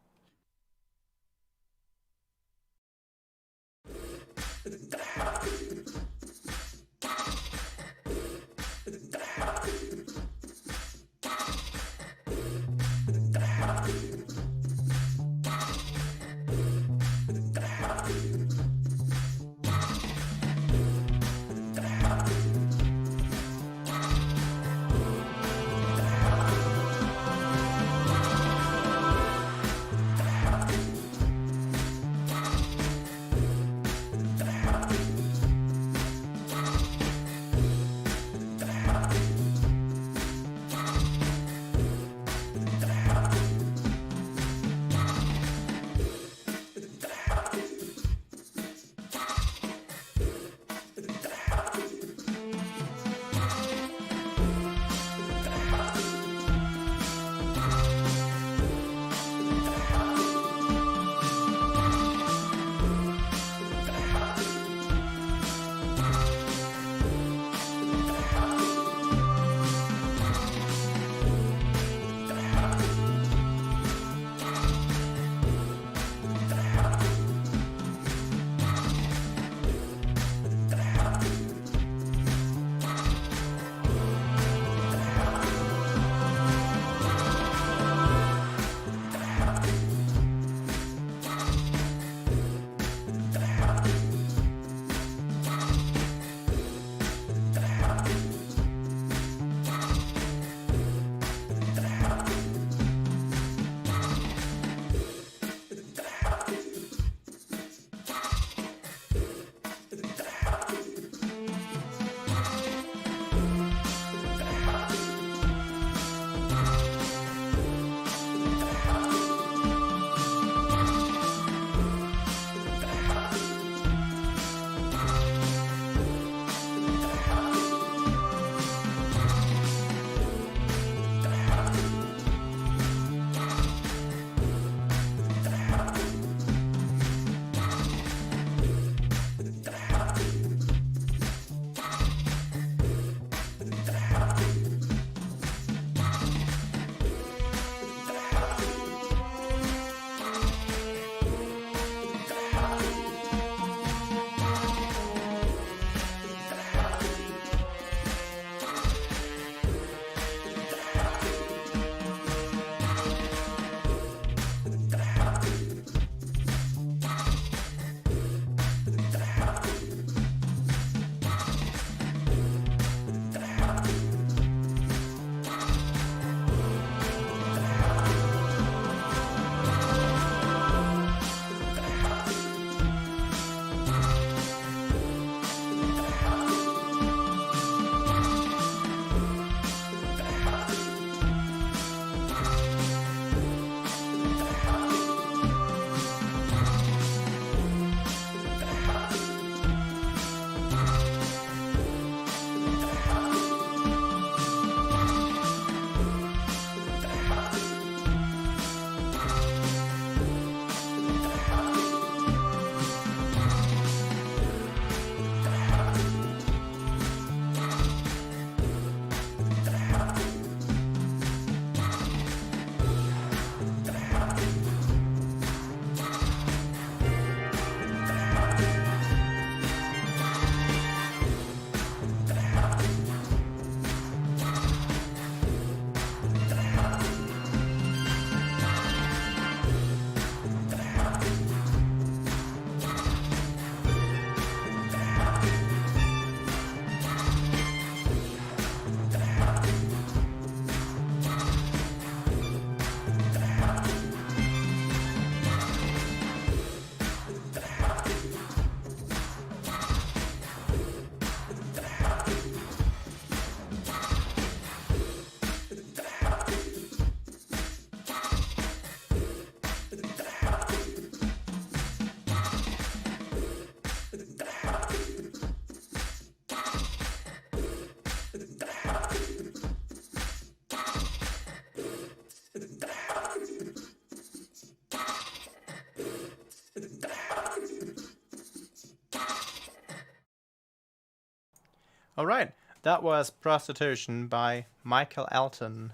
All right, that was Prostitution by Michael Elton.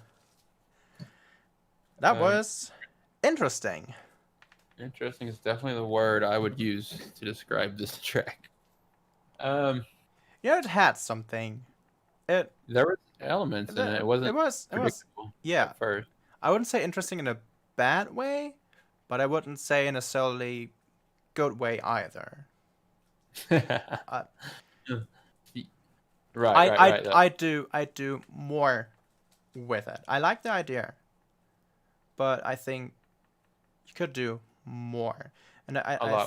That was interesting. Interesting is definitely the word I would use to describe this track. It had something. There were elements in it. It wasn't predictable yeah. at first. I wouldn't say interesting in a bad way, but I wouldn't say in a solely good way either. Right. I do more with it. I like the idea, but I think you could do more. And I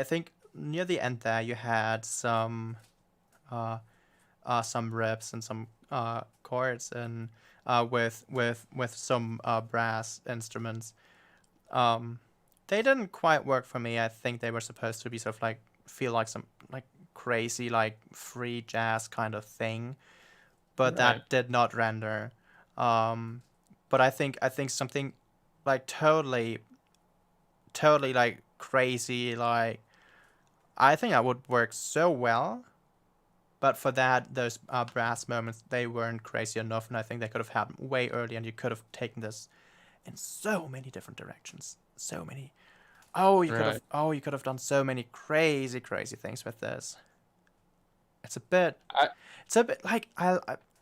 think near the end there you had some riffs and some chords and with some brass instruments. They didn't quite work for me. I think they were supposed to be sort of like feel like some like crazy like free jazz kind of thing, but that did not render. But I think something like totally like crazy, like I think that would work so well. But for that, those brass moments, they weren't crazy enough, and I think they could have happened way earlier, and you could have taken this in so many different directions. So many. You could have done so many crazy things with this. It's a bit like I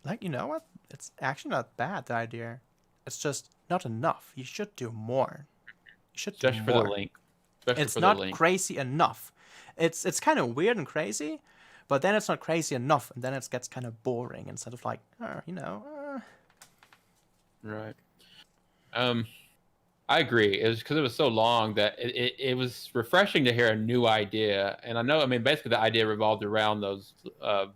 like, you know what? It's actually not bad, the idea. It's just not enough. You should do more. You should do Especially more. for the link. It's not crazy enough. It's kind of weird and crazy, but then it's not crazy enough, and then it gets kind of boring instead of like, Right. I agree. It was because it was so long that it was refreshing to hear a new idea. And I know, I mean, basically the idea revolved around those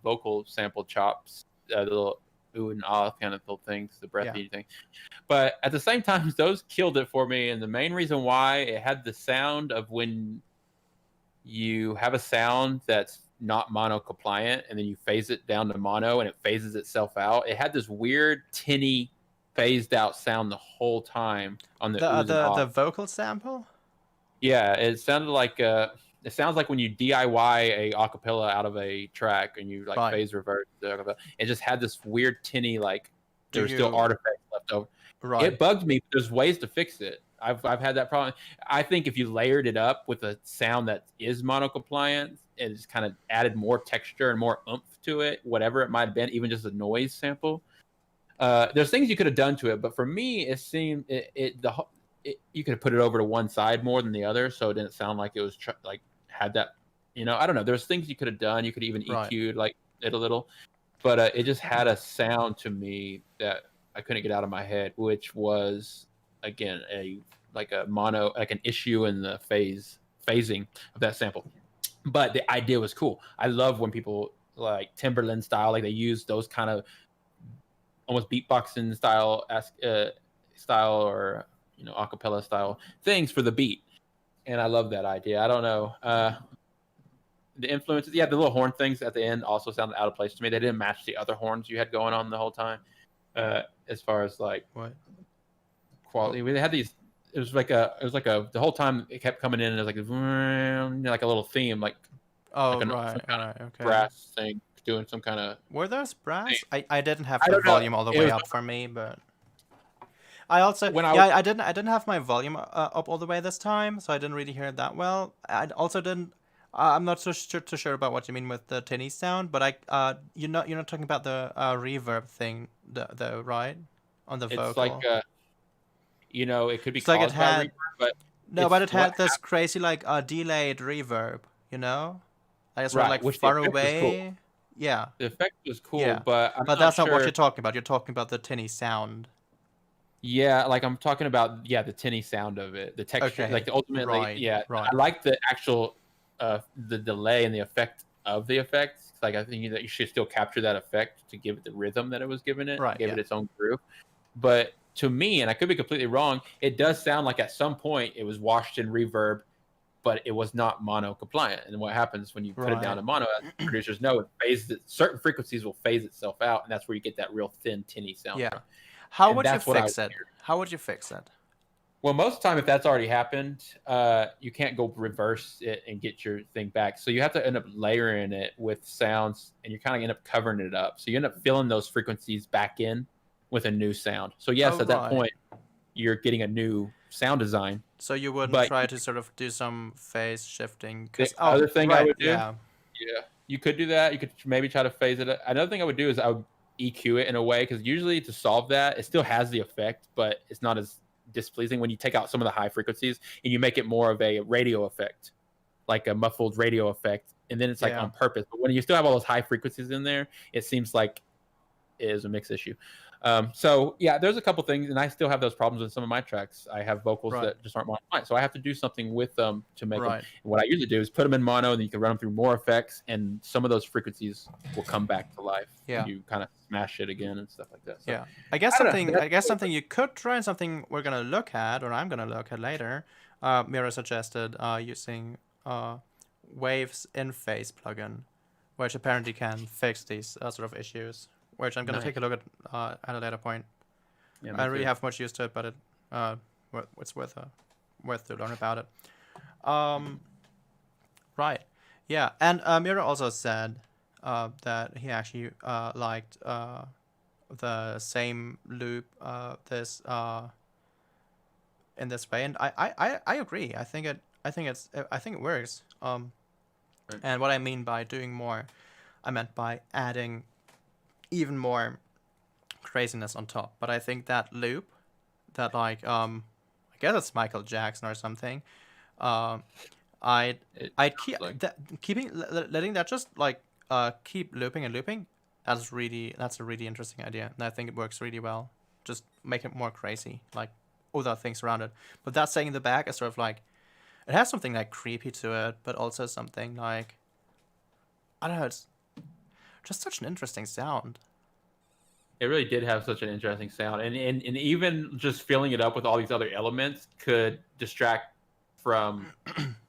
vocal sample chops, the little ooh and ah kind of little things, the breathy thing. But at the same time, those killed it for me. And the main reason why it had the sound of when you have a sound that's not mono compliant and then you phase it down to mono and it phases itself out. It had this weird tinny phased out sound the whole time on the vocal sample. Yeah, it sounded like it sounds like when you DIY a acapella out of a track and you like phase reverse the acapella. It just had this weird tinny, like there's still artifacts left over. Right. It bugged me. There's ways to fix it. I've had that problem. I think if you layered it up with a sound that is mono compliant, it just kind of added more texture and more oomph to it, whatever it might have been, even just a noise sample. There's things you could have done to it, but for me, it seemed you could have put it over to one side more than the other, so it didn't sound like it was like had that. I don't know. There's things you could have done. You could even EQ'd like it a little, but it just had a sound to me that I couldn't get out of my head, which was again an issue in the phasing of that sample. But the idea was cool. I love when people like Timberland style, like they use those kind of almost beatboxing style or acapella style things for the beat, and I love that idea. I don't know the influences. Yeah, the little horn things at the end also sounded out of place to me. They didn't match the other horns you had going on the whole time. As far as like what quality, they had these. It was like the whole time it kept coming in and it was like a little theme, like okay, brass thing doing some kind of. Were those brass? I didn't have the volume all the way up for me, but I also I didn't have my volume up all the way this time, so I didn't really hear it that well. I also didn't. I'm not so sure about what you mean with the tinny sound, but you're not talking about the reverb thing, the right on the vocal. It's like it could be it's like caused by reverb, but it had this crazy like delayed reverb, like it's sort of like far away. Cool. Yeah, the effect was cool, but that's not what you're talking about. You're talking about the tinny sound. Yeah, like I'm talking about the tinny sound of it, the texture, like ultimately, right. I like the actual the delay and the effect of the effects. Like I think that you should still capture that effect to give it the rhythm that it was giving it, give it its own groove. But to me, and I could be completely wrong, it does sound like at some point it was washed in reverb, but it was not mono compliant. And what happens when you put it down to mono, as producers know, it phases it. Certain frequencies will phase itself out, and that's where you get that real thin, tinny sound. Yeah. How would you fix it? Well, most of the time, if that's already happened, you can't go reverse it and get your thing back. So you have to end up layering it with sounds, and you kind of end up covering it up. So you end up filling those frequencies back in with a new sound. So yes, Oh, at that right. point, you're getting a new sound design. So you wouldn't But try to sort of do some phase shifting? the 'Cause, other thing I right, would do, yeah. yeah, you could do that. You could maybe try to phase it. Another thing I would do is I would EQ it in a way, because usually to solve that, it still has the effect, but it's not as displeasing when you take out some of the high frequencies and you make it more of a radio effect, like a muffled radio effect, and then it's like Yeah. on purpose. But when you still have all those high frequencies in there, it seems like it is a mix issue. So yeah, there's a couple things, and I still have those problems in some of my tracks. I have vocals Right. that just aren't mono, so I have to do something with them to make them. Right. And what I usually do is put them in mono, and then you can run them through more effects, and some of those frequencies will come back to life. Yeah. You kind of smash it again and stuff like that. So, Yeah, I guess I don't know, something. that's I guess something you could try, and something we're gonna look at, or I'm gonna look at later. Mira suggested using Waves in Phase plugin, which apparently can fix these sort of issues. Which I'm gonna take a look at a later point. Yeah, I me don't really too. have much use to it, but it's worth to learn about it. Right, yeah, and Mira also said that he actually liked the same loop this in this way, and I agree. I think it works. Right. And what I mean by doing more, I meant by adding even more craziness on top. But I think that loop, that I guess it's Michael Jackson or something. I'd keep like- that, letting that just keep looping and looping. That's a really interesting idea, and I think it works really well. Just make it more crazy, like other things around it. But that saying in the back is sort of like, it has something like creepy to it, but also something like, I don't know, it's just such an interesting sound. It really did have such an interesting sound, and even just filling it up with all these other elements could distract from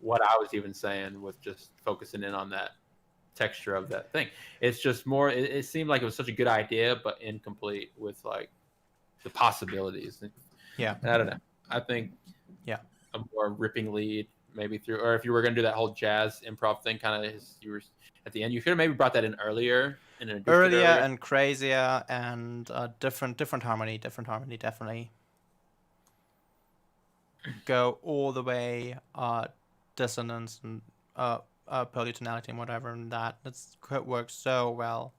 what I was even saying with just focusing in on that texture of that thing. It's just more. It seemed like it was such a good idea, but incomplete with like the possibilities. Yeah. And I don't know. I think a more ripping lead maybe through, or if you were going to do that whole jazz improv thing, kind of you were at the end, you could have maybe brought that in earlier and introduced it Earlier earlier. and crazier and different harmony, definitely. Go all the way dissonance and polytonality and whatever, and that could work so well.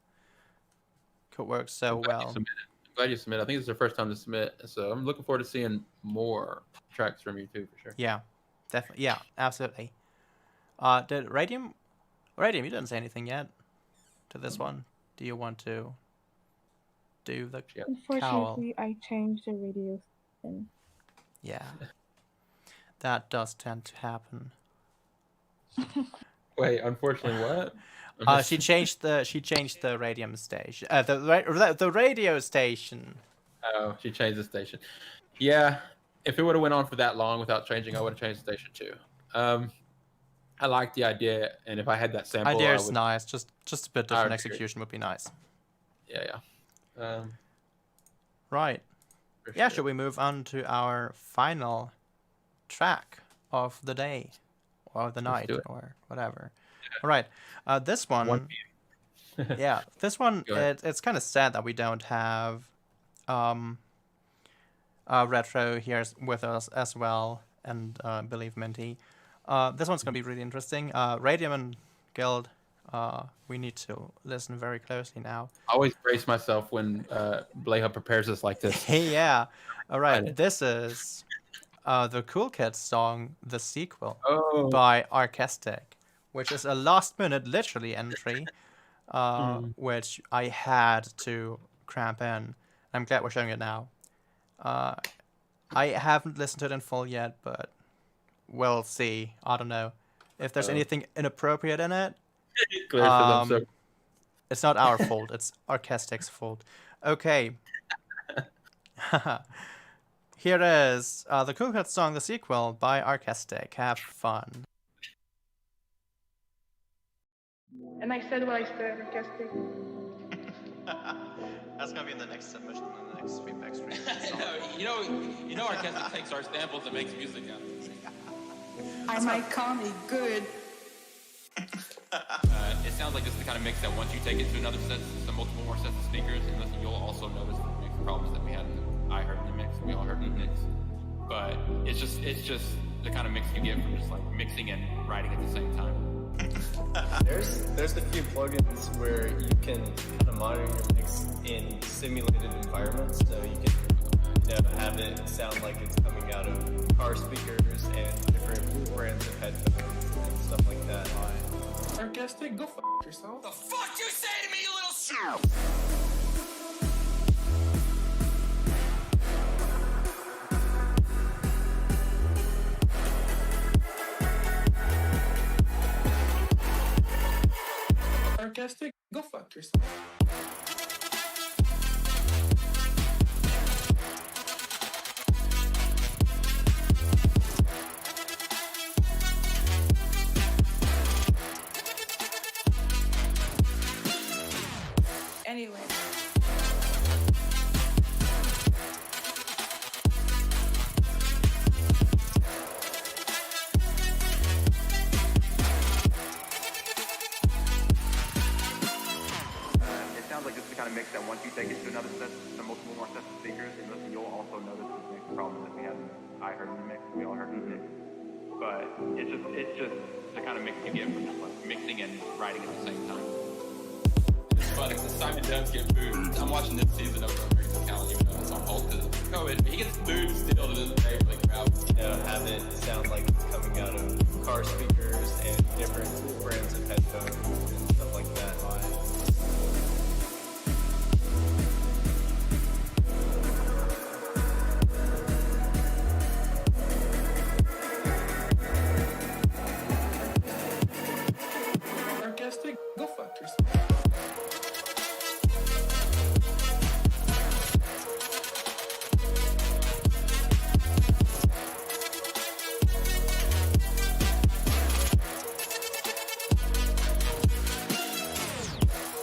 I'm glad you submitted. I think it's the first time to submit, so I'm looking forward to seeing more tracks from you too, for sure. Yeah, definitely. Yeah, absolutely. Did Radium, you didn't say anything yet to this one. Do you want to do the cowl? Unfortunately, I changed the radio station. Yeah, that does tend to happen. Wait, unfortunately, what? She changed the radium station. The radio station. Oh, she changed the station. Yeah, if it would have went on for that long without changing, I would have changed the station too. I like the idea, and if I had that sample, Idea I is would, nice. Just a bit I different agree. execution would be nice. Yeah. Right. For Yeah. sure. Should we move on to our final track of the day, or the night, do it. or whatever? All right. This one. 1 Yeah, this one. Go ahead. It's kind of sad that we don't have Retro here with us as well, and Believe Minty. This one's gonna be really interesting. Radium and Guild, we need to listen very closely now. I always brace myself when Bleha prepares us like this. Hey, yeah. All right, Right. this is the Koolkid song, The Sequel, Oh, by Archestic, which is a last-minute, literally, entry, which I had to cramp in. I'm glad we're showing it now. I haven't listened to it in full yet, but we'll see. I don't know. If there's anything inappropriate in it, clear for them. So it's not our fault. It's Archestic's fault. Okay. Here is the Koolkid song, The Sequel, by Archestic. Have fun. And I said what I said, Archestic. That's gonna be in the next submission. next feedback stream. you know, Archestic takes our samples and makes music out of it. I might call me good. It sounds like this is the kind of mix that once you take it to another set, to multiple more sets of speakers, and listen, you'll also notice the mix problems that we had. I heard in the mix, we all heard in the mix. But it's just the kind of mix you get from just like mixing and writing at the same time. There's a few plugins where you can kind of monitor your mix in simulated environments, so you can have it sound like it's coming out of car speakers and different brands of headphones and stuff like that. Archestic, go f*** yourself. The fuck you say to me, you little shit? Archestic, go fuck yourself. Anyway. It sounds like this is the kind of mix that once you take it to another set, to multiple more sets of speakers, and listen, you'll also notice the mix problems that we had. I heard in the mix, we all heard in the mix. But it's just the kind of mix you get from just like mixing and writing at the same time. It's funny because Simon does get booed. I'm watching this season of American Talent, even though it's on hold because of COVID. He gets booed still to this day for the crowd. Have it sound like it's coming out of car speakers and different brands of headphones and stuff like that. Archestic, go fuck yourself.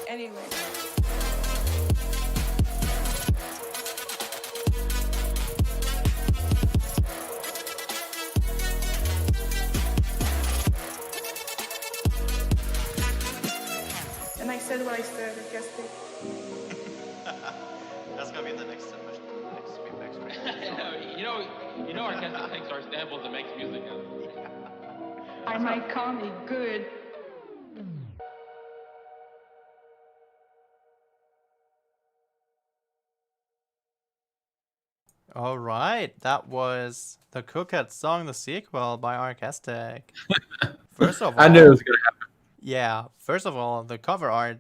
Anyway. And I said what I said, Archestic. That's gonna be in the next submission, the next feedback stream. you know, Archestic takes our samples and makes music out of it. I might call me good. All right, that was the Koolkid song, the sequel by Archestic. First of all, I knew it was gonna happen. Yeah, first of all, the cover art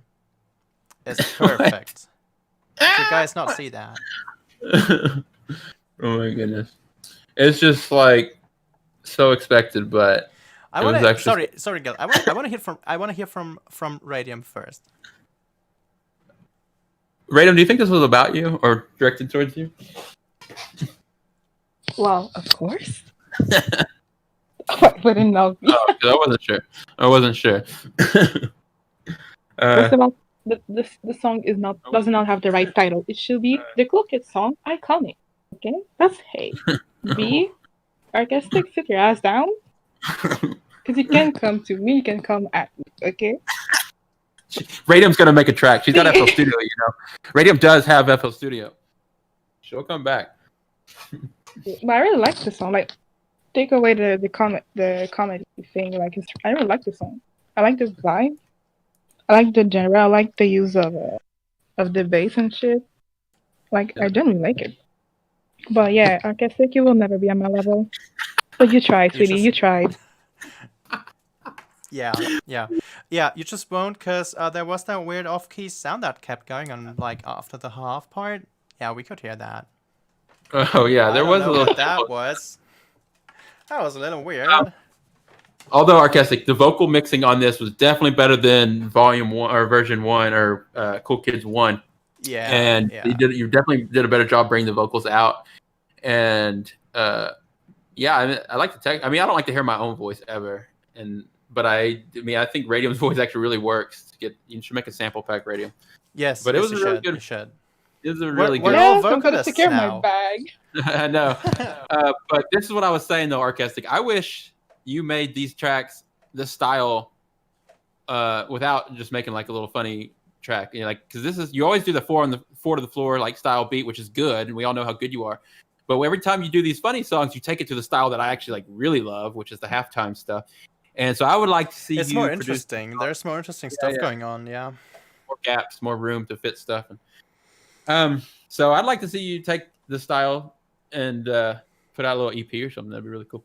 is perfect. Did you guys not see that? Oh my goodness, it's just like so expected, but I want to. Sorry, Gil. I want to hear from Radium first. Radom, do you think this was about you or directed towards you? Well, of course. I wouldn't know. Oh, I wasn't sure. First of all, the song does not have the right title. It should be the Koolkid song, Iconic. Okay, that's A. B, Archestic, sit your ass down. Because you can come to me, you can come at me. Okay. Radium's gonna make a track. She's got FL Studio, you know. Radium does have FL Studio. She'll come back. But I really like the song. Like, take away the comedy thing. Like, I really like the song. I like the vibe. I like the genre. I like the use of the bass and shit. Like, I genuinely like it. But yeah, Archestic, you will never be on my level. But you tried, sweetie. You tried. Yeah. You just won't, cause there was that weird off-key sound that kept going on, like after the half part. Yeah, we could hear that. Oh yeah, there was a little. What that was. That was a little weird. Although Archestic, the vocal mixing on this was definitely better than Volume 1 or Version 1 or Koolkid's 1. Yeah. And you definitely did a better job bringing the vocals out. And yeah, I like the tech. I mean, I don't like to hear my own voice ever. But I think Radium's voice actually really works. You should make a sample pack, Radium. Yes, but it was you really should. good. You should. This is a really We're good. all Yes, I'm gonna vocalists secure my now. bag. I know. But this is what I was saying though, Archestic. I wish you made these tracks the style without just making like a little funny track. You know, like because this is you always do the four to the floor like style beat, which is good, and we all know how good you are. But every time you do these funny songs, you take it to the style that I actually like really love, which is the halftime stuff. And so I would like to see It's you more produce interesting. There's more interesting stuff going on. Yeah. more gaps, more room to fit stuff. And, so I'd like to see you take the style and put out a little EP or something. That'd be really cool.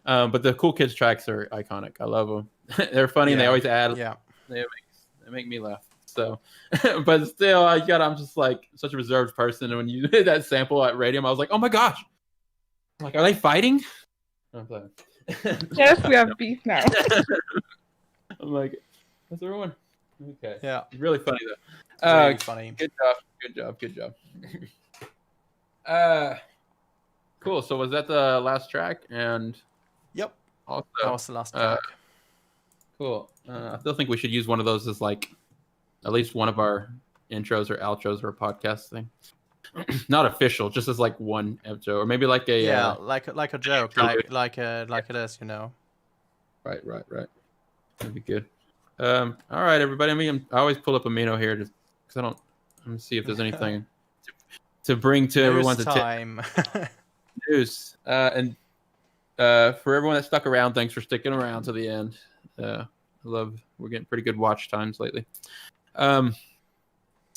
But the Koolkid tracks are iconic. I love them. They're funny and they always add. Yeah. They make me laugh. So, but still, I'm just like such a reserved person. And when you did that sample at Radium, I was like, oh my gosh. I'm like, are they fighting? I'm playing. Yes, we have beef now. I'm like, what's everyone? Okay. Yeah. Really funny though. Really funny. Good job. Cool. So was that the last track? And Yep. also, That was the last track. cool. I still think we should use one of those as like at least one of our intros or outros or a podcast thing. Not official, just as like one episode, or maybe like a like a joke, like it is, you know. Right. That'd be good. All right, everybody. I always pull up Amino here just because let me see if there's anything to bring to everyone to time. news. And for everyone that stuck around, thanks for sticking around to the end. We're getting pretty good watch times lately.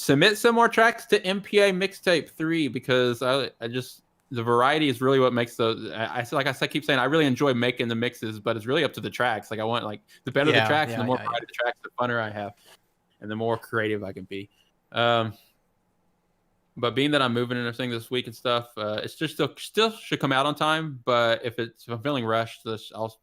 Submit some more tracks to MPA Mixtape 3 because I just the variety is really what makes those. I keep saying I really enjoy making the mixes, but it's really up to the tracks. Like I want like the better the tracks, and the more variety the tracks, the funner I have, and the more creative I can be. But being that I'm moving and everything this week and stuff, it's just still should come out on time. But if I'm feeling rushed, I'll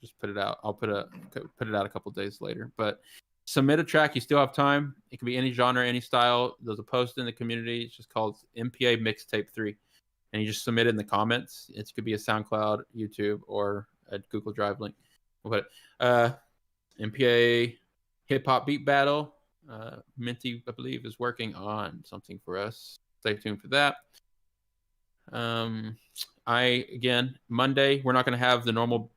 just put it out. I'll put it out a couple days later. But submit a track. You still have time. It can be any genre, any style. There's a post in the community. It's just called MPA Mixtape 3. And you just submit it in the comments. It could be a SoundCloud, YouTube, or a Google Drive link. We'll put it. MPA Hip Hop Beat Battle. Minty, I believe, is working on something for us. Stay tuned for that. Monday, we're not going to have the normal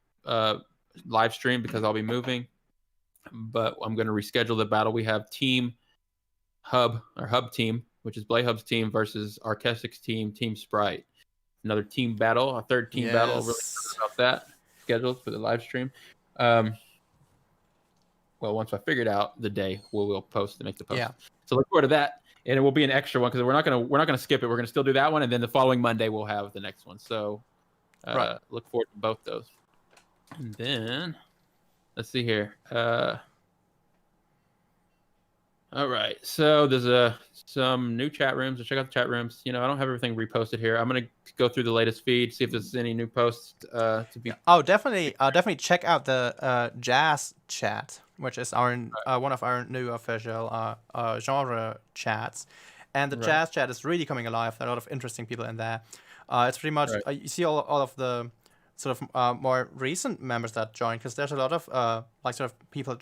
live stream because I'll be moving. But I'm going to reschedule the battle. We have Team Hub, or Hub Team, which is Blay Hub's team versus Archestic's team, Team Sprite. Another team battle, a third team battle. Really excited about that. Scheduled for the live stream. Well, once I figured out the day, we'll post to make the post. Yeah. So look forward to that, and it will be an extra one because we're not gonna skip it. We're gonna still do that one, and then the following Monday we'll have the next one. So look forward to both those. And then let's see here. All right. So there's some new chat rooms. So check out the chat rooms. I don't have everything reposted here. I'm gonna go through the latest feed, see if there's any new posts to be. Oh, definitely check out the jazz chat, which is our one of our new official genre chats, and the jazz chat is really coming alive. There are a lot of interesting people in there. It's pretty much you see all of the sort of more recent members that joined, because there's a lot of like sort of people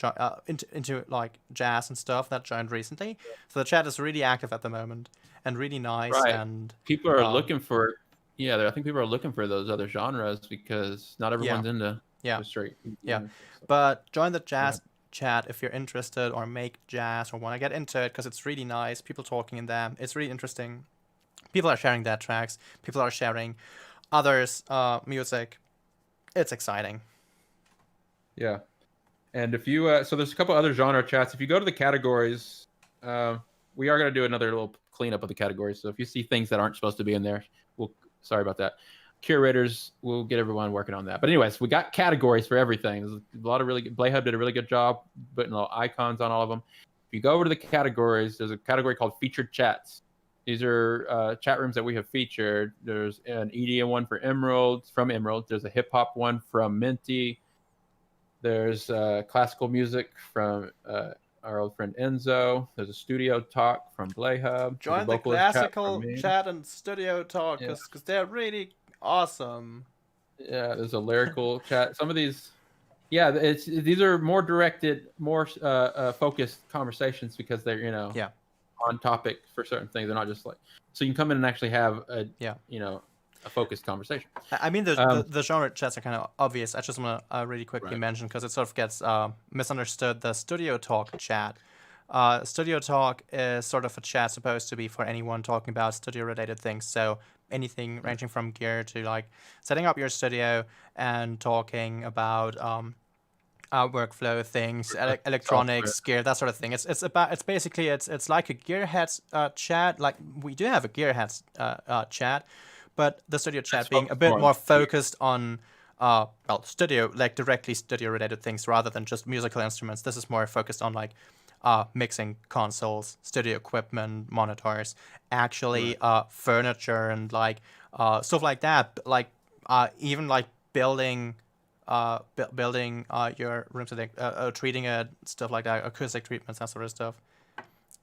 into like jazz and stuff that joined recently. So the chat is really active at the moment and really nice. And people are looking for I think people are looking for those other genres because not everyone's into straight. But join the jazz chat if you're interested or make jazz or want to get into it, because it's really nice. People talking in there. It's really interesting. People are sharing their tracks. People are sharing others' music. It's exciting. Yeah. And if you so there's a couple other genre chats. If you go to the categories, we are going to do another little cleanup of the categories. So if you see things that aren't supposed to be in there, sorry about that. Curators, we'll get everyone working on that. But anyways, we got categories for everything. There's a lot of really good. Blay Hub did a really good job putting little icons on all of them. If you go over to the categories, there's a category called featured chats. These are chat rooms that we have featured. There's an EDM one from Emerald. There's a hip hop one from Minty. There's classical music from our old friend Enzo. There's a studio talk from Blay Hub. Join the classical chat and studio talk because they're really awesome. Yeah, there's a lyrical chat. Some of these, these are more directed, more focused conversations because they're on topic for certain things. They're not just like, so you can come in and actually have a a focused conversation. I mean, the genre chats are kind of obvious. I just want to really quickly Right. mention, because it sort of gets misunderstood, the Studio Talk chat. Studio Talk is sort of a chat supposed to be for anyone talking about studio-related things. So anything ranging from gear to like setting up your studio and talking about workflow things, electronics, gear, that sort of thing. It's basically like a Gearheads chat. Like we do have a Gearheads chat, but the studio chat being a bit more focused on studio, like directly studio related things rather than just musical instruments. This is more focused on like mixing consoles, studio equipment, monitors, actually furniture and like stuff like that. Like even like building your room to treating it, stuff like that, acoustic treatments, that sort of stuff.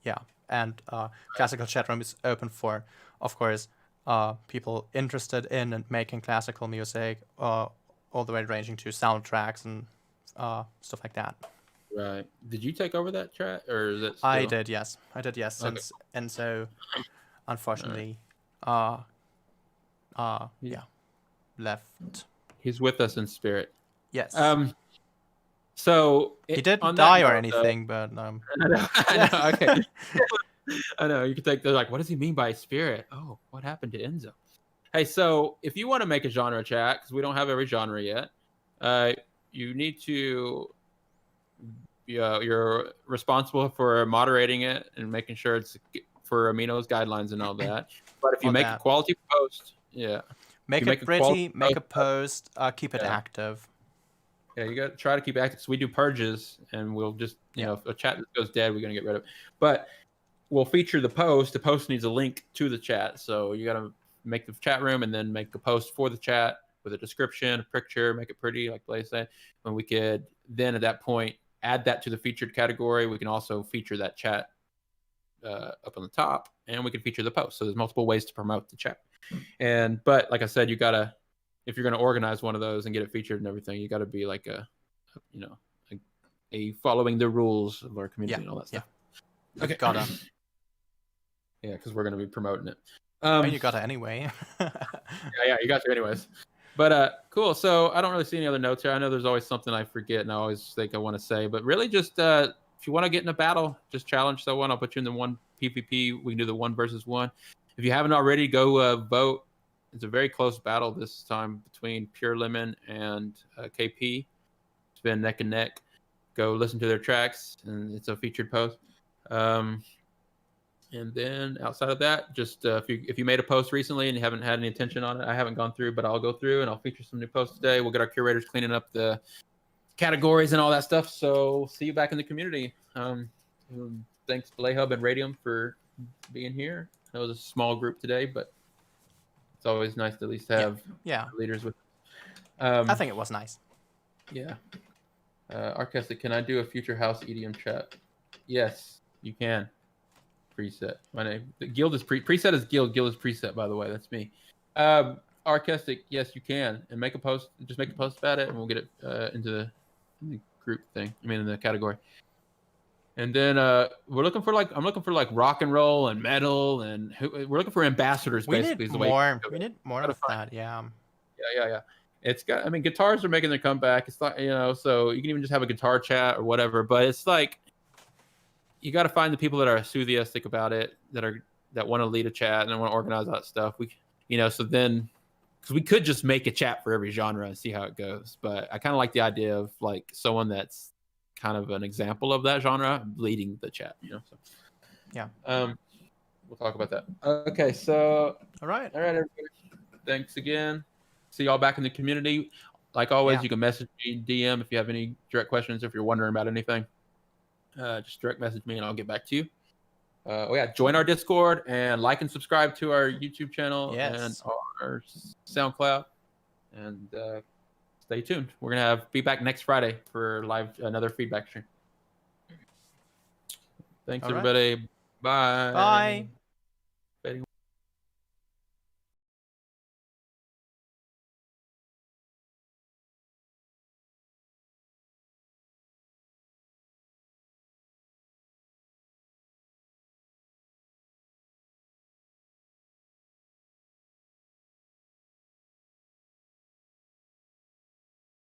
Yeah, and classical chat room is open for, of course, people interested in and making classical music, all the way ranging to soundtracks and stuff like that. Right. Did you take over that chat, or is it? Still... I did, yes. Since and so, unfortunately, left. He's with us in spirit. Yes. So he didn't die or anything, but I know. Okay. I know. You could think they're like, what does he mean by spirit? Oh, what happened to Enzo? Hey, so if you want to make a genre chat, because we don't have every genre yet, you need to. You're responsible for moderating it and making sure it's for Amino's guidelines and all that. But if you make a quality post, make it pretty, make a post, keep it active. Yeah, you got to try to keep it active. So we do purges, and we'll just, you know, if a chat goes dead, we're going to get rid of it. But we'll feature the post. The post needs a link to the chat. So you got to make the chat room and then make a post for the chat with a description, a picture, make it pretty, like Blaze said. And we could then at that point add that to the featured category. We can also feature that chat up on the top, and we can feature the post. So there's multiple ways to promote the chat. But like I said, you got to, if you're going to organize one of those and get it featured and everything, you got to be like a following the rules of our community and all that stuff. Okay. Gotta. Yeah, because we're going to be promoting it. You got it anyway. yeah, you got to anyways. But cool. So I don't really see any other notes here. I know there's always something I forget and I always think I want to say. But really just if you want to get in a battle, just challenge someone. I'll put you in the one PvP. We can do the 1 versus 1. If you haven't already, go vote. It's a very close battle this time between Pure Lemon and KP. It's been neck and neck. Go listen to their tracks, and it's a featured post. And then outside of that, just if you made a post recently and you haven't had any attention on it, I haven't gone through, but I'll go through and I'll feature some new posts today. We'll get our curators cleaning up the categories and all that stuff. So see you back in the community. Thanks Playhub and Radium for being here. I know it was a small group today, but it's always nice to at least have leaders with. I think it was nice. Yeah. Archestic, can I do a future house EDM chat? Yes, you can. Preset. My name. The guild is preset is guild. Guild is preset, by the way. That's me. Archestic, yes, you can. And make a post. Just make a post about it, and we'll get it into the group thing. I mean, in the category. And then we're looking for I'm looking for rock and roll and metal, and we're looking for ambassadors. We basically, need more. We need more of that. Yeah. Yeah. It's got. I mean, guitars are making their comeback. It's like so you can even just have a guitar chat or whatever. But it's like you got to find the people that are enthusiastic about it, that want to lead a chat and want to organize that stuff. So then, because we could just make a chat for every genre and see how it goes. But I kind of like the idea of someone that's kind of an example of that genre leading the chat. So yeah. We'll talk about that. Okay, so all right, everybody. Thanks again. See y'all back in the community. Like always, you can message me, DM if you have any direct questions, if you're wondering about anything. Just direct message me and I'll get back to you. Join our Discord and like and subscribe to our YouTube channel and our SoundCloud. And stay tuned. We're gonna be back next Friday for another feedback stream. Thanks, everybody. Bye. Bye.